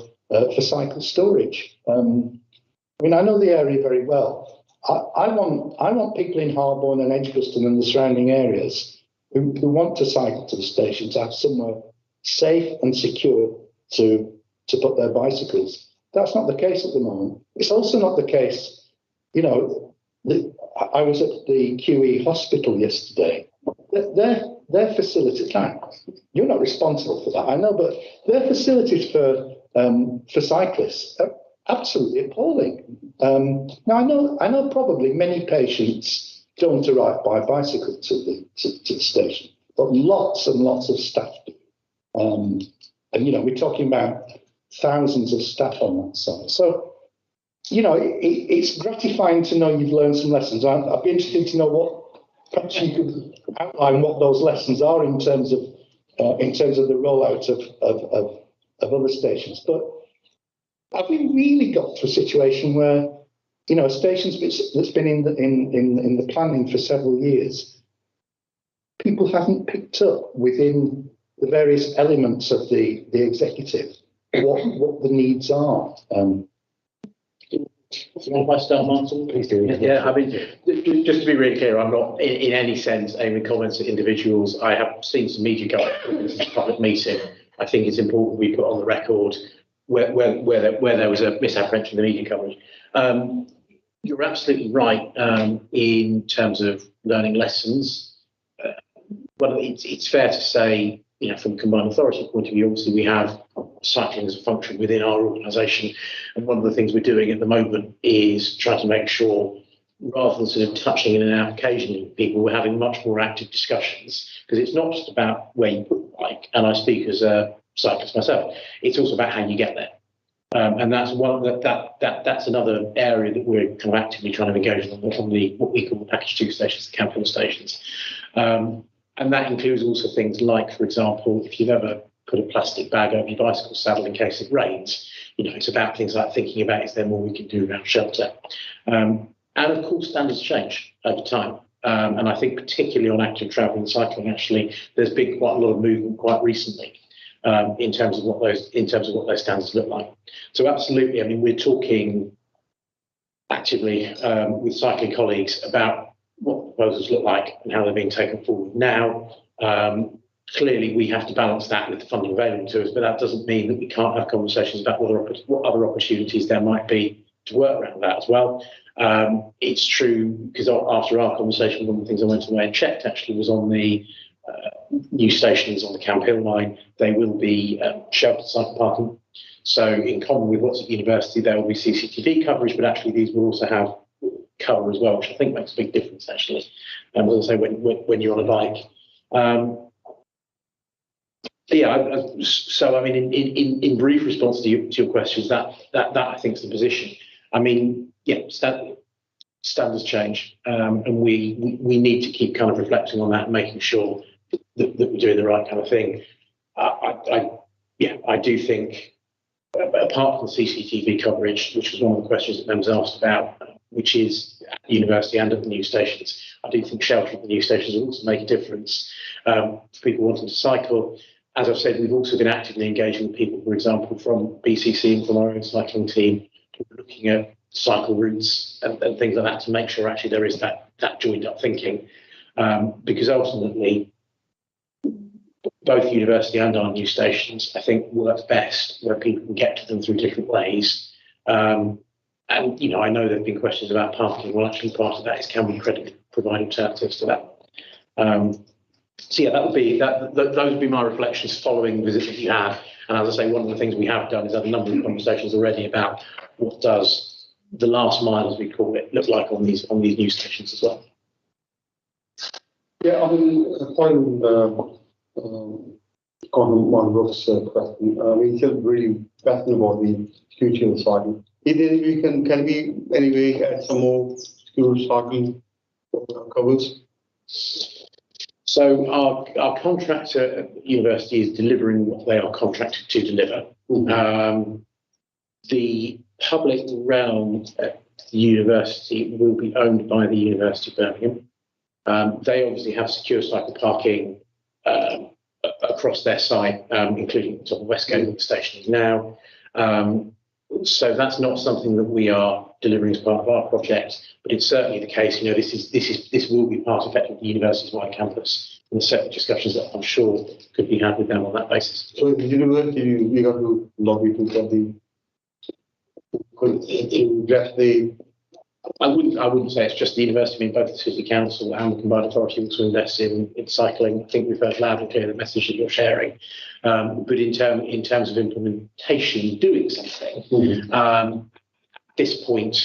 cycle storage. I mean, I know the area very well. I want people in Harborne and Edgbaston and the surrounding areas who want to cycle to the station to have somewhere safe and secure to put their bicycles. That's not the case at the moment. It's also not the case, you know, I was at the QE hospital yesterday. Their facilities, you're not responsible for that, I know, but their facilities for cyclists are absolutely appalling. Now, I know probably many patients don't arrive by bicycle to the station, but lots and lots of staff do. And, you know, we're talking about thousands of staff on that side. So, you know, it's gratifying to know you've learned some lessons. I'd be interested to know what, perhaps you could outline what those lessons are in terms of the rollout of other stations. But have we really got to a situation where, you know, a station that's been in the planning for several years, people haven't picked up within the various elements of the executive what the needs are? If I start, Martin? Please do. Yeah, I mean, just to be really clear, I'm not in any sense aiming comments at individuals. I have seen some media coverage of this public meeting. I think it's important we put on the record where there was a misapprehension in the media coverage. You're absolutely right in terms of learning lessons. Well, it's fair to say, you know, from a combined authority point of view, obviously we have cycling as a function within our organisation, and one of the things we're doing at the moment is trying to make sure, rather than sort of touching in and out occasionally with people, we're having much more active discussions, because it's not just about where you put the bike, and I speak as a cyclist myself, it's also about how you get there. And that's one that's another area that we're kind of actively trying to engage on the what we call the package 2 stations, the camp hill stations. And that includes also things like, for example, if you've ever put a plastic bag over your bicycle saddle in case it rains, you know, it's about things like thinking about, is there more we can do around shelter? And of course, standards change over time. And I think particularly on active travel and cycling, actually, there's been quite a lot of movement quite recently in terms of what those standards look like. So absolutely, I mean, we're talking actively with cycling colleagues about what proposals look like and how they're being taken forward. Now, clearly we have to balance that with the funding available to us, but that doesn't mean that we can't have conversations about what other opportunities there might be to work around that as well. It's true, because after our conversation, one of the things I went away and checked actually was on the new stations on the Camp Hill line. They will be sheltered cycle parking. So in common with what's at university, there will be CCTV coverage, but actually these will also have cover as well, which I think makes a big difference actually. As I say, when you're on a bike. So I mean, in brief response to your questions, that I think is the position. I mean, yeah, standards change, and we need to keep kind of reflecting on that and making sure that we're doing the right kind of thing. I do think, apart from the CCTV coverage, which was one of the questions that members asked about, which is at the university and at the new stations, I do think sheltering at the new stations will also make a difference for people wanting to cycle. As I've said, we've also been actively engaging with people, for example, from BCC and from our own cycling team, looking at cycle routes and things like that to make sure actually there is that joined up thinking, because ultimately both university and our new stations, I think, work best where people can get to them through different ways. And, you know, I know there have been questions about parking. Well, actually, part of that is, can we credibly provide alternatives to that? So, yeah, those would be my reflections following the visit that you had. And as I say, one of the things we have done is had a number of conversations already about what does the last mile, as we call it, look like on these new stations as well. Yeah, I mean, following Conor Brooks' question, he's just really passionate about the future of cycling. Is there, can we anyway add some more school cycling covers? So our contractor at the university is delivering what they are contracted to deliver. The public realm at the university will be owned by the University of Birmingham. They obviously have secure cycle parking across their site, including sort of Westgate, where the station is now. So that's not something that we are delivering as part of our project, but it's certainly the case. You know, this will be part of the university's wide campus, and there's certain discussions that I'm sure could be had with them on that basis. So the university, we got to lobby to get the. I wouldn't say it's just the university. I mean, both the city council and the combined authority want to invest in cycling. I think we've heard loud and clear the message that you're sharing. But in terms of implementation, doing something, at this point,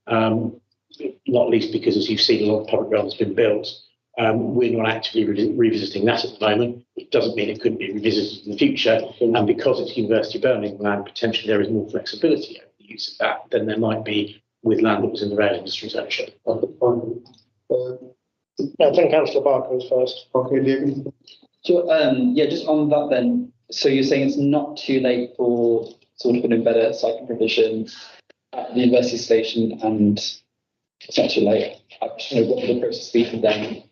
not least because, as you've seen, a lot of public realm has been built. We're not actively revisiting that at the moment. It doesn't mean it couldn't be revisited in the future. And because it's University of Birmingham land, potentially there is more flexibility over the use of that than there might be with land that was in the rail industry's ownership. I think Councillor Barker was first. Okay, David. So, yeah, just on that then. So you're saying it's not too late for sort of an better cycling provision at the university station, and it's not too late. I just know what the process be for them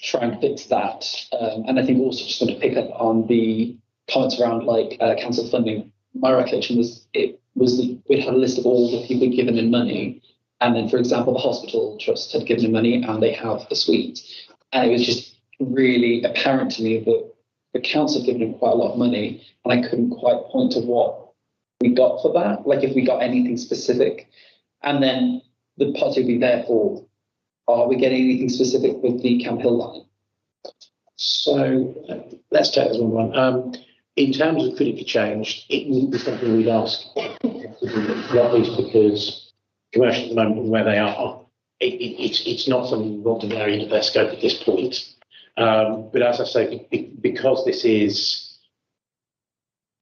try and fix that. And I think also just want to pick up on the comments around like council funding. My recollection was we'd had a list of all the people given in money, and then, for example, the hospital trust had given in money and they have a suite, and it was just really apparent to me that the council had given them quite a lot of money, and I couldn't quite point to what we got for that, like if we got anything specific. And then the pot would be therefore, are we getting anything specific with the Camp Hill line? So let's take this one. In terms of could it be changed, it wouldn't be something we'd ask, not least because commercial at the moment where they are, it's not something we want to vary into their scope at this point. But as I say, because this is,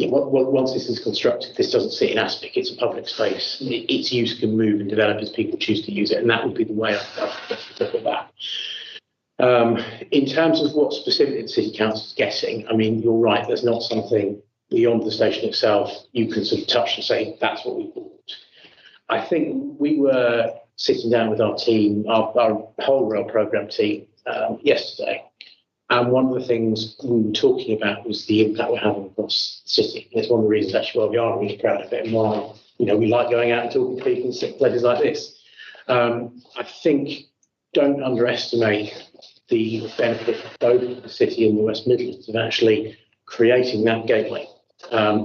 once this is constructed, this doesn't sit in Aspic, it's a public space. Its use can move and develop as people choose to use it, and that would be the way I'd look at that. In terms of what specifically the City Council is getting, I mean, you're right, there's not something beyond the station itself you can sort of touch and say, that's what we bought. I think we were sitting down with our team, our whole rail programme team, yesterday, and one of the things we were talking about was the impact we're having across the city. And it's one of the reasons actually why we are really proud of it and why, you know, we like going out and talking to people in places like this. I think don't underestimate the benefit of both the city and the West Midlands of actually creating that gateway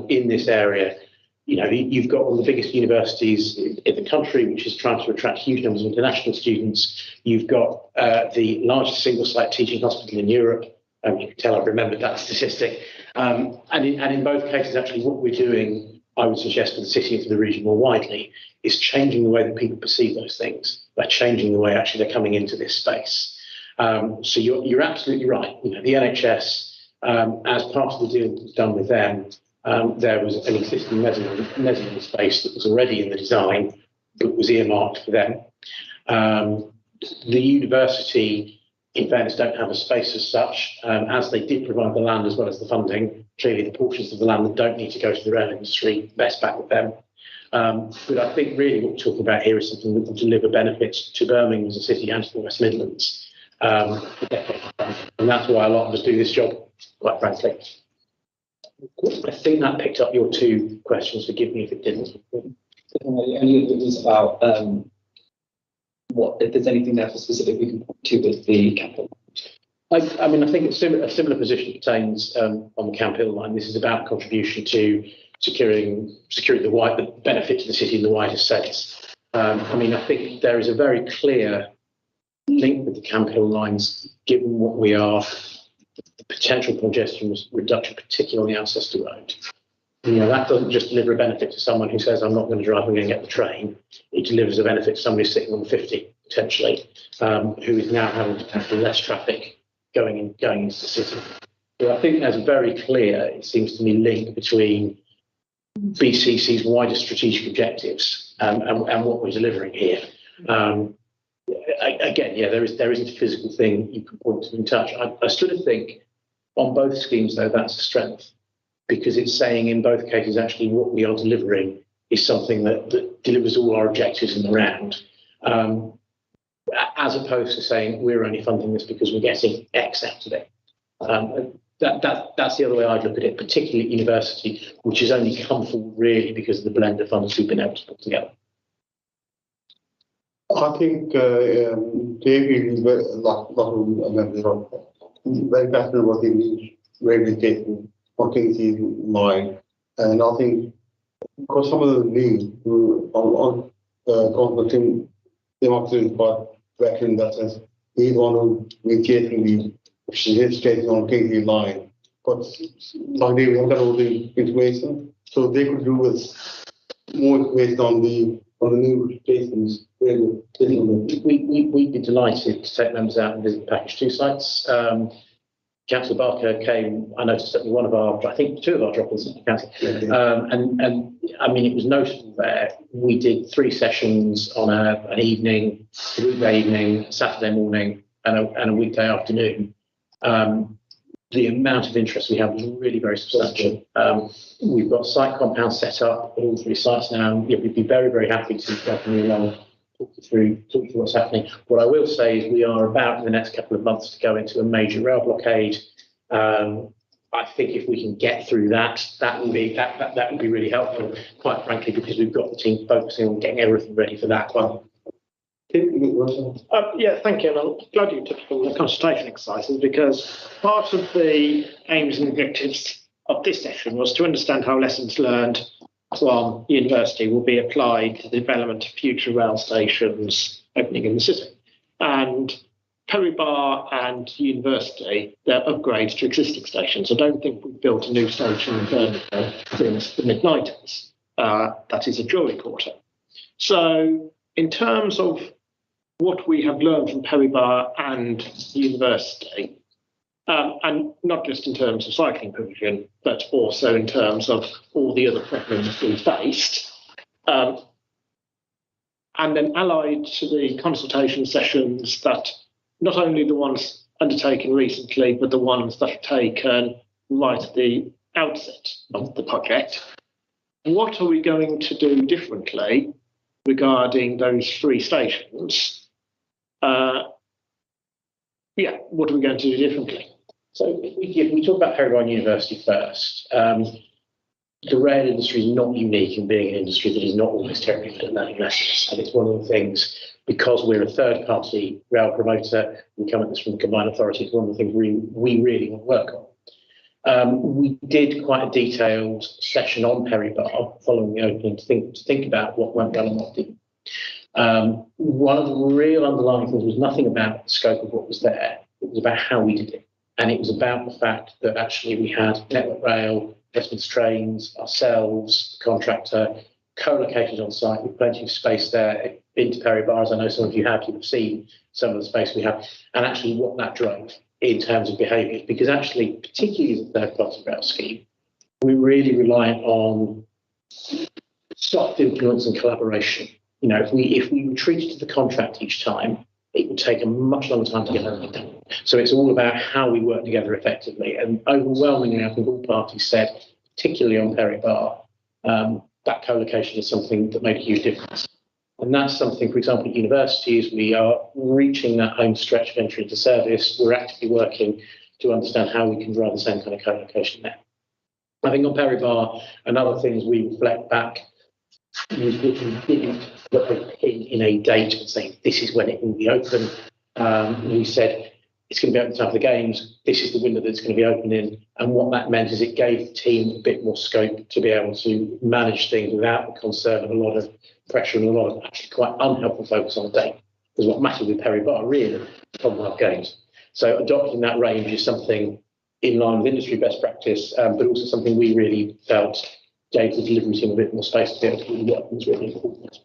in this area. You know, you've got one of the biggest universities in the country, which is trying to attract huge numbers of international students. You've got the largest single-site teaching hospital in Europe. You can tell I've remembered that statistic. And in both cases, actually, what we're doing, I would suggest for the city and for the region more widely, is changing the way that people perceive those things by changing the way actually they're coming into this space. So you're absolutely right. You know, the NHS, as part of the deal that was done with them, there was an existing mezzanine space that was already in the design that was earmarked for them. The university, in fairness, don't have a space as such, as they did provide the land as well as the funding. Clearly, the portions of the land that don't need to go to the rail industry, best back with them. But I think really what we're talking about here is something that will deliver benefits to Birmingham as a city and to the West Midlands. And that's why a lot of us do this job, quite frankly. I think that picked up your two questions. Forgive me if it didn't. Only if it was about what, if there's anything there for specific we can point to with the Camp Hill. I mean, I think it's a similar position pertains on the Camp Hill line. This is about contribution to securing the benefit to the city in the widest sense. I mean, I think there is a very clear link with the Camp Hill lines, given what we are, the potential congestion reduction, particularly on the Alcester Road. You know, that doesn't just deliver a benefit to someone who says, I'm not going to drive, I'm going to get the train. It delivers a benefit to somebody sitting on 50, potentially, who is now having to tackle less traffic going into the city. So I think there's a very clear, it seems to me, link between BCC's wider strategic objectives and what we're delivering here. Again, yeah, there isn't a physical thing you can point to and touch. I sort of think on both schemes, though, that's a strength, because it's saying in both cases, actually, what we are delivering is something that delivers all our objectives in the round, as opposed to saying we're only funding this because we're getting X out of it. That's the other way I'd look at it, particularly at university, which has only come forward really because of the blend of funds we've been able to put together. I think David is very, lot of members are very passionate about the railway station, what things is in mind. And I think because some of the leads who are conflicting democracy but veteran that says he's one who mediating the station on Kingsley line. But like we have got all the information, so they could do with more information on the new stations. We'd be delighted to take members out and visit Package 2 sites. Councillor Barker came, I noticed that one of our, I think 2 of our drop-ins in the county. And I mean, it was notable there. We did 3 sessions on an evening, a weekday evening, Saturday morning, and a weekday afternoon. The amount of interest we have was really very substantial. We've got site compounds set up at all 3 sites now. Yeah, we'd be very, very happy to welcome you along, talk you through what's happening. What I will say is we are about in the next couple of months to go into a major rail blockade. I think if we can get through that would be really helpful, quite frankly, because we've got the team focusing on getting everything ready for that one. Yeah, thank you. And I'm glad you took on the consultation exercises, because part of the aims and objectives of this session was to understand how lessons learned from university will be applied to the development of future rail stations opening in the city. And Perry Bar and university, they're upgrades to existing stations. I don't think we've built a new station in Birmingham since the mid-90s. That is a jewellery quarter. So in terms of what we have learned from Perry Bar and university, and not just in terms of cycling provision, but also in terms of all the other problems we faced, and then allied to the consultation sessions that not only the ones undertaken recently, but the ones that are taken right at the outset of the project. What are we going to do differently regarding those 3 stations? What are we going to do differently? So if we talk about Perry Bar University first, the rail industry is not unique in being an industry that is not always terribly good at learning lessons. And it's one of the things, because we're a third-party rail promoter, we come at this from the combined authority, it's one of the things we really want to work on. We did quite a detailed session on Perry Bar following the opening to think about what went well and what didn't. One of the real underlying things was nothing about the scope of what was there. It was about how we did it. And it was about the fact that actually we had Network Rail, Westminster Trains, ourselves, the contractor, co-located on site with plenty of space there. Been to Perry Bar, as I know some of you have seen some of the space we have, and actually what that drove in terms of behaviours. Because actually, particularly as a third-party rail scheme, we're really reliant on soft influence and collaboration. You know, if we retreated to the contract each time, it would take a much longer time to get everything done. So it's all about how we work together effectively. And overwhelmingly, I think all parties said, particularly on Perry Bar, that co-location is something that made a huge difference. And that's something, for example, at universities, we are reaching that home stretch of entry into service. We're actively working to understand how we can drive the same kind of co-location there. I think on Perry Bar, another thing is we reflect back, we didn't put a pin in a date and say, this is when it will be open. We said, it's going to be open time for the games. This is the window that's going to be open in. And what that meant is it gave the team a bit more scope to be able to manage things without the concern of a lot of pressure and a lot of actually quite unhelpful focus on the date. Because what mattered with Perry Bar really Commonwealth Games. So adopting that range is something in line with industry best practice, but also something we really felt gave the delivery team a bit more space to be able to really work. It was really important.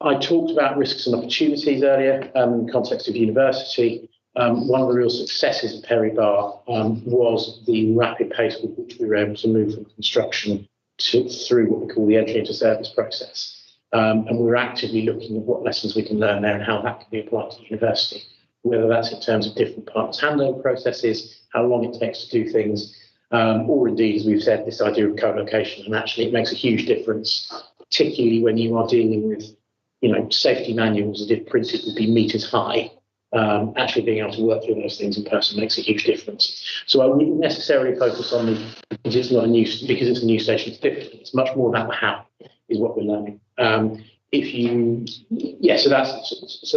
I talked about risks and opportunities earlier in the context of university. One of the real successes of Perry Bar was the rapid pace with which we were able to move from construction through what we call the entry into service process. And we're actively looking at what lessons we can learn there and how that can be applied to the university, whether that's in terms of different partners handover processes, how long it takes to do things, or indeed, as we've said, this idea of co-location. And actually, it makes a huge difference, particularly when you are dealing with, safety manuals that if printed would be meters high. Actually being able to work through those things in person makes a huge difference. So I wouldn't necessarily focus on because it's a new station, it's different. It's much more about the how is what we're learning. So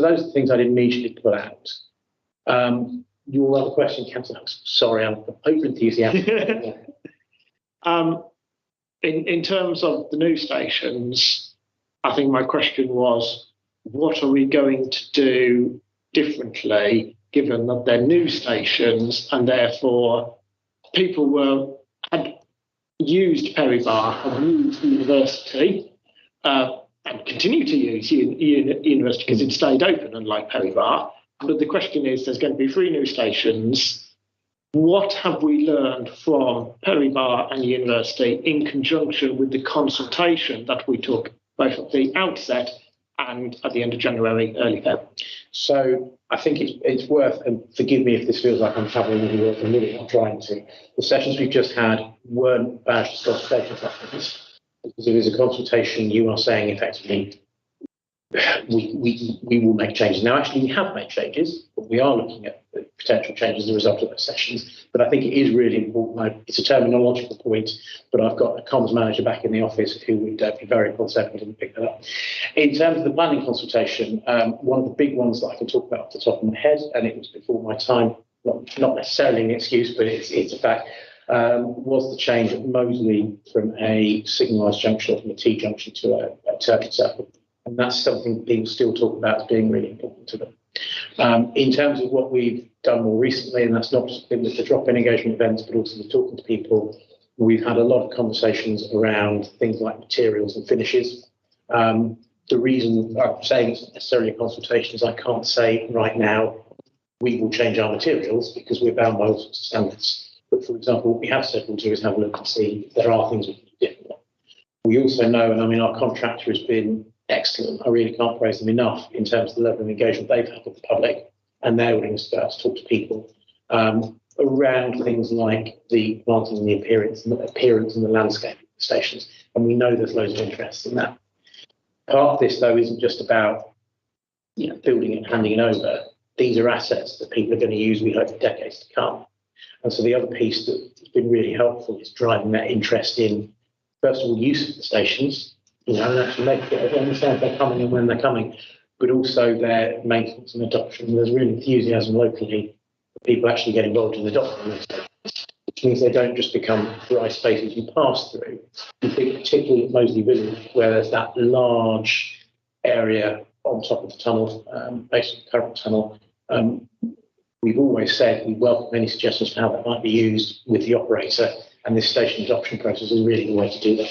those are the things I didn't immediately put out. Your other question, Councillor Hux, sorry, I'm over enthusiastic. In terms of the new stations, I think my question was, what are we going to do differently, given that they're new stations and therefore people had used Perry Bar, had used the university, and continue to use university because it stayed open, unlike Perry Bar. But the question is, there's going to be 3 new stations. What have we learned from Perry Bar and university in conjunction with the consultation that we took both at the outset and at the end of January, early Feb? So I think it's worth, and forgive me if this feels like I'm travelling with you for a minute, I'm trying to. The sessions we've just had weren't badged as consultation sessions, because if it's a consultation, you are saying effectively, we will make changes. Now, actually, we have made changes, but we are looking at potential changes as a result of those sessions. But I think it is really important. It's a terminological point, but I've got a comms manager back in the office who would be very concerned if I didn't pick that up. In terms of the planning consultation, one of the big ones that I can talk about off the top of my head, and it was before my time, not necessarily an excuse, but it's a fact, was the change at Moseley from a signalised junction or from a T junction to a turning circle. And that's something people still talk about as being really important to them. In terms of what we've done more recently, and that's not just been with the drop-in engagement events, but also with talking to people, we've had a lot of conversations around things like materials and finishes. The reason I'm saying it's not necessarily a consultation is I can't say right now we will change our materials because we're bound by all sorts of standards. But for example, what we have said we'll do is have a look and see if there are things we can do differently. We also know, and I mean, our contractor has been excellent. I really can't praise them enough in terms of the level of engagement they've had with the public and their willingness to talk to people around things like the planting and the appearance and the landscape of the stations. And we know there's loads of interest in that. Part of this, though, isn't just about building it and handing it over. These are assets that people are going to use, we hope, for decades to come. And so the other piece that's been really helpful is driving that interest in, first of all, use of the stations, and actually make it understand they're coming and when they're coming, but also their maintenance and adoption. There's real enthusiasm locally for people actually get involved in the adoption of those stations, which means they don't just become dry spaces you pass through. You think particularly at Moseley Village, where there's that large area on top of the tunnel, based on the current tunnel. We've always said we welcome any suggestions for how that might be used with the operator, and this station adoption process is really the way to do that.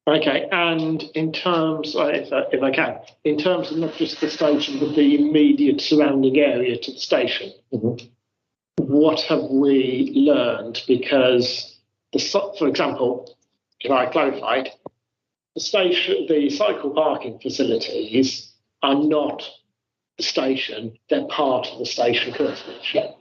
Okay, and in terms, if I can, in terms of not just the station, but the immediate surrounding area to the station, what have we learned? Because, for example, if I clarified, the cycle parking facilities are not the station, they're part of the station curtilage. Yeah.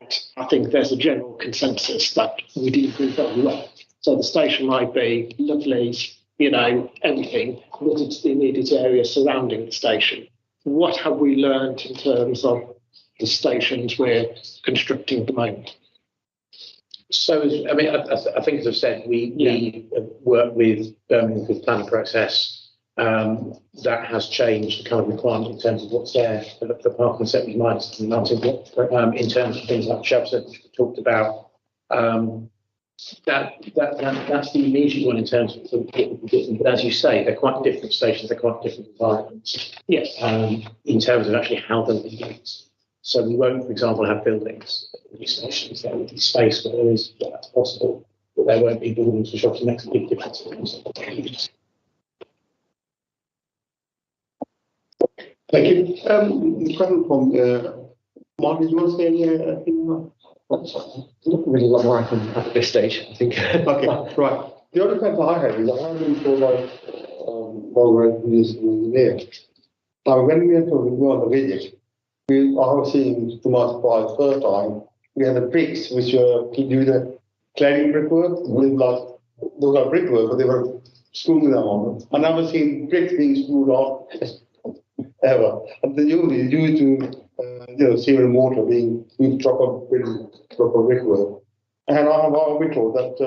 And I think there's a general consensus that we didn't do very well. So the station might be lovely, everything, but it's the immediate area surrounding the station. What have we learned in terms of the stations we're constructing at the moment? So, I mean, I think, as I've said, we work with Birmingham with the planning process. That has changed the kind of requirement in terms of what's there for the parking settings minus the mountain block. In terms of things like shelter, which we talked about. That's the immediate one in terms of what we're getting. But as you say, they're quite different stations, they're quite different environments. Yes. In terms of actually how they'll be used. So we won't, for example, have buildings at these stations. There will be space where there is, that's possible, but there won't be buildings for shops. It makes a big difference. Thank you. The question from Mark, did you want to say anything? Not really a lot more I can add at this stage, I think. Okay, right. The other question I had is I haven't for like already used engineer. Now, when we were on the visit, I was seeing to my surprise first time, we had the bricks which were to do the cladding brickwork. Those are brickwork, but they were screwing them on. I've never seen bricks being screwed on ever. And then usually due to cement and mortar being used proper brickwork. And I have been told that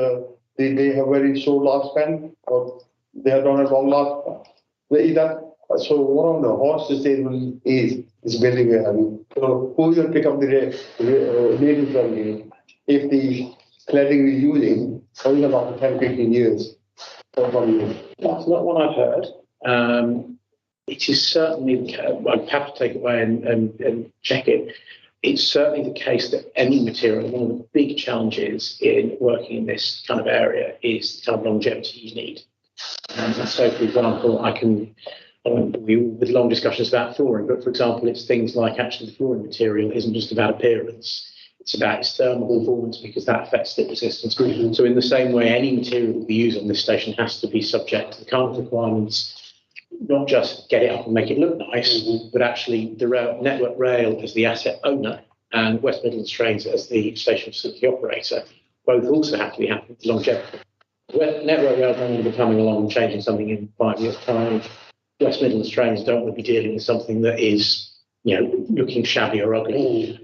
they have very short lifespan, or they have done a long lifespan. So what I don't know, how sustainable is this building we're having? So who's going to pick up the latest revenue if the cladding we're using only about 10, 15 years? That's not what I've heard. It is certainly, I'd have to take it away and check it. It's certainly the case that any material, one of the big challenges in working in this kind of area is the kind of longevity you need. And so, for example, with long discussions about flooring, but for example, it's things like actually the flooring material isn't just about appearance. It's about its thermal performance because that affects slip resistance. So in the same way, any material that we use on this station has to be subject to the current requirements, not just get it up and make it look nice, but actually the Network Rail as the asset owner and West Midlands Trains as the station facility operator, both also have to be happy with longevity. Network Rail don't want to be coming along and changing something in 5 years' time. West Midlands Trains don't want to be dealing with something that is, looking shabby or ugly.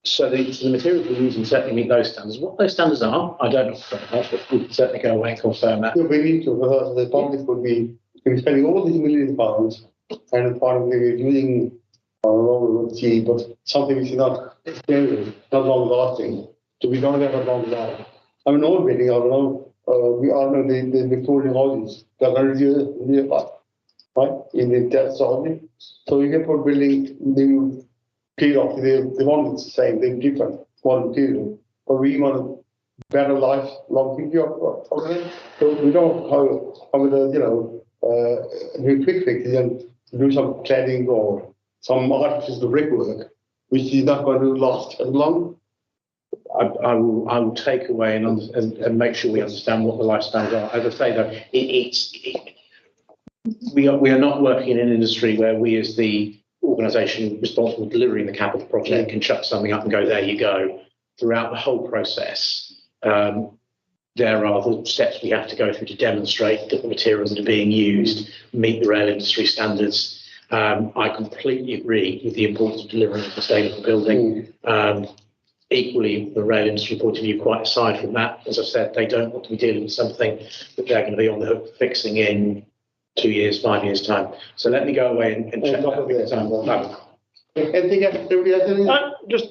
So the materials we're using certainly meet those standards. What those standards are, I don't know, but we can certainly go away and confirm that. Yeah, we need to. The public would be spending all these millions of pounds, and finally we're using but something which is not sustainable, not long lasting. So we don't have a long life. I mean, old building, we all know the Victorian houses, they're 100 years life, right? In the death zone. So you can put building new material, they want it the same, they're different, one material. But we want a better life, longevity of it. So we don't do quick fixes and do some cladding or some artificial brickwork, which is not going to last as long. I will take away and make sure we understand what the lifestyles are. As I say, though, we are not working in an industry where we, as the organisation responsible for delivering the capital project, can chuck something up and go, there you go. Throughout the whole process, there are the steps we have to go through to demonstrate that the materials that are being used meet the rail industry standards. I completely agree with the importance of delivering a sustainable building. Equally, from the rail industry point of view, quite aside from that, as I said, they don't want to be dealing with something that they're going to be on the hook for fixing in 2 years, 5 years' time. So let me go away and check that. Anything else?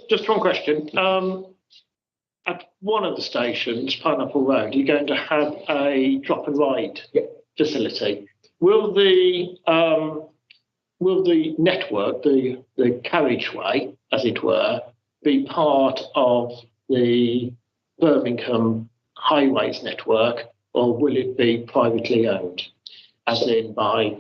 Just one question. At one of the stations, Pineapple Road, you're going to have a drop and ride facility. Will the network, the carriageway, as it were, be part of the Birmingham Highways network, or will it be privately owned, as in by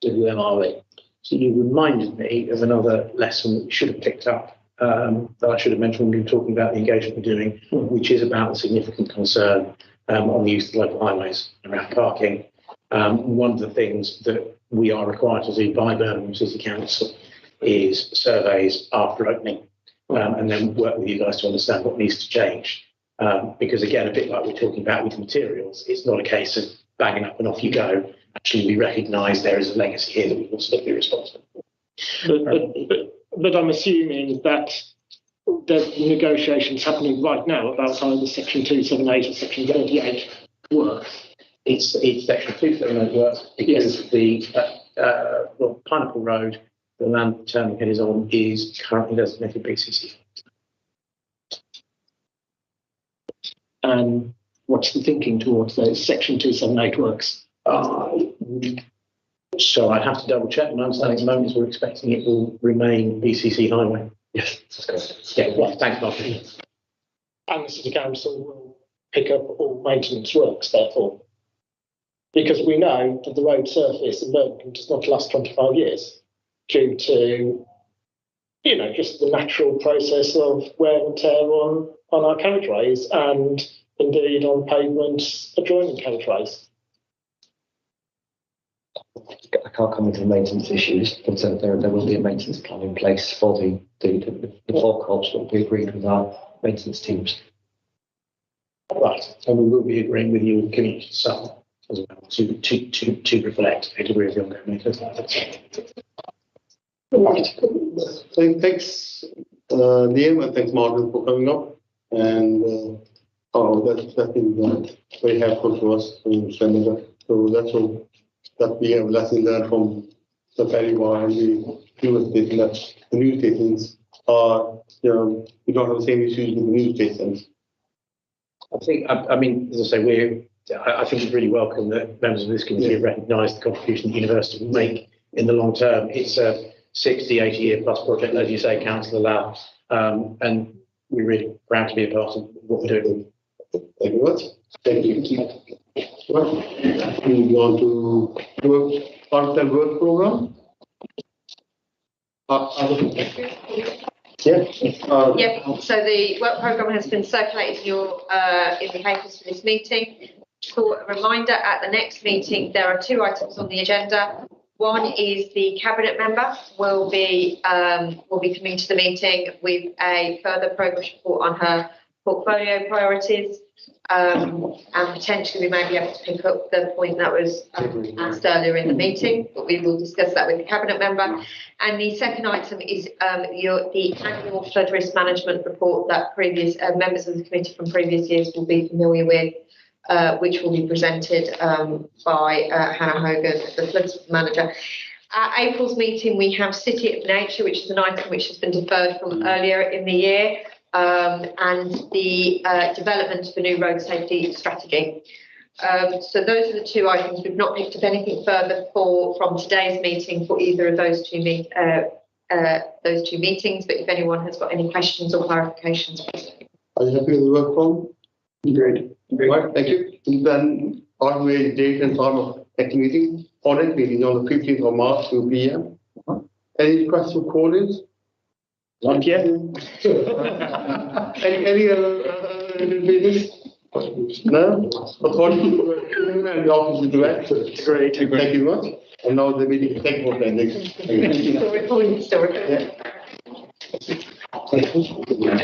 WMRE? So you reminded me of another lesson that we should have picked up, that I should have mentioned when we were talking about the engagement we're doing, which is about the significant concern on the use of local highways around parking. One of the things that we are required to do by Birmingham City Council is surveys after opening, and then work with you guys to understand what needs to change. Because again, a bit like we're talking about with materials, it's not a case of banging up and off you go. Actually, we recognise there is a legacy here that we will still be responsible for. But I'm assuming that the negotiations happening right now about how the Section 278 and Section 38 work. It's Section 278 works because the Pineapple Road, the land Turning Head is on, is currently designated BCC. And what's the thinking towards those Section 278 works? So I'd have to double check. My understanding at the moment is we're expecting it will remain BCC Highway. Yes, that's correct. Yeah, well, thanks, Mark. And the City Council will pick up all maintenance works, therefore. Because we know that the road surface in Birmingham does not last 25 years due to, just the natural process of wear and tear on our carriageways and indeed on pavements adjoining carriageways. I can't comment on maintenance issues, but there will be a maintenance plan in place for the forecourts that we agreed with our maintenance teams. Right, and we will be agreeing with you, community staff as well, to reflect a degree of the ongoing maintenance. Right. So thanks, Liam, and thanks, Martin, for coming up. And that's been very helpful to us in Senator. So that's all that we have a lesson learned from the ferry wire and the news station, that the news stations are, we don't have the same issues with the news stations. I think, I mean, as I say, I think it's really welcome that members of this committee have recognised the contribution the university will make in the long term. It's a 60, 80 year plus project, as you say, Councillor Lau, and we're really proud to be a part of what we're doing. Thank you very much. Thank you. Right. Moving on to part-time work program. So the work programme has been circulated in the papers for this meeting. For a reminder, at the next meeting, there are 2 items on the agenda. One is the cabinet member will be coming to the meeting with a further progress report on her portfolio priorities. And potentially we may be able to pick up the point that was asked earlier in the meeting, but we will discuss that with the cabinet member. And the second item is the annual flood risk management report that previous members of the committee from previous years will be familiar with, which will be presented by Hannah Hogan, the floods manager. At April's meeting, we have City of Nature, which is an item which has been deferred from earlier in the year. And the development of a new road safety strategy. So those are the 2 items. We've not picked up anything further from today's meeting for either of those two meetings. But if anyone has got any questions or clarifications, please. Are you happy with the work from? Great. Right, thank you. And then our date and time of next meeting, audit meeting on the 15th of March, 2 p.m. Any questions or callers? Not yet. Any other business? No? According to the office of director. Great. Thank you very much. And now the meeting, thank you for attending. Still recording. Yeah.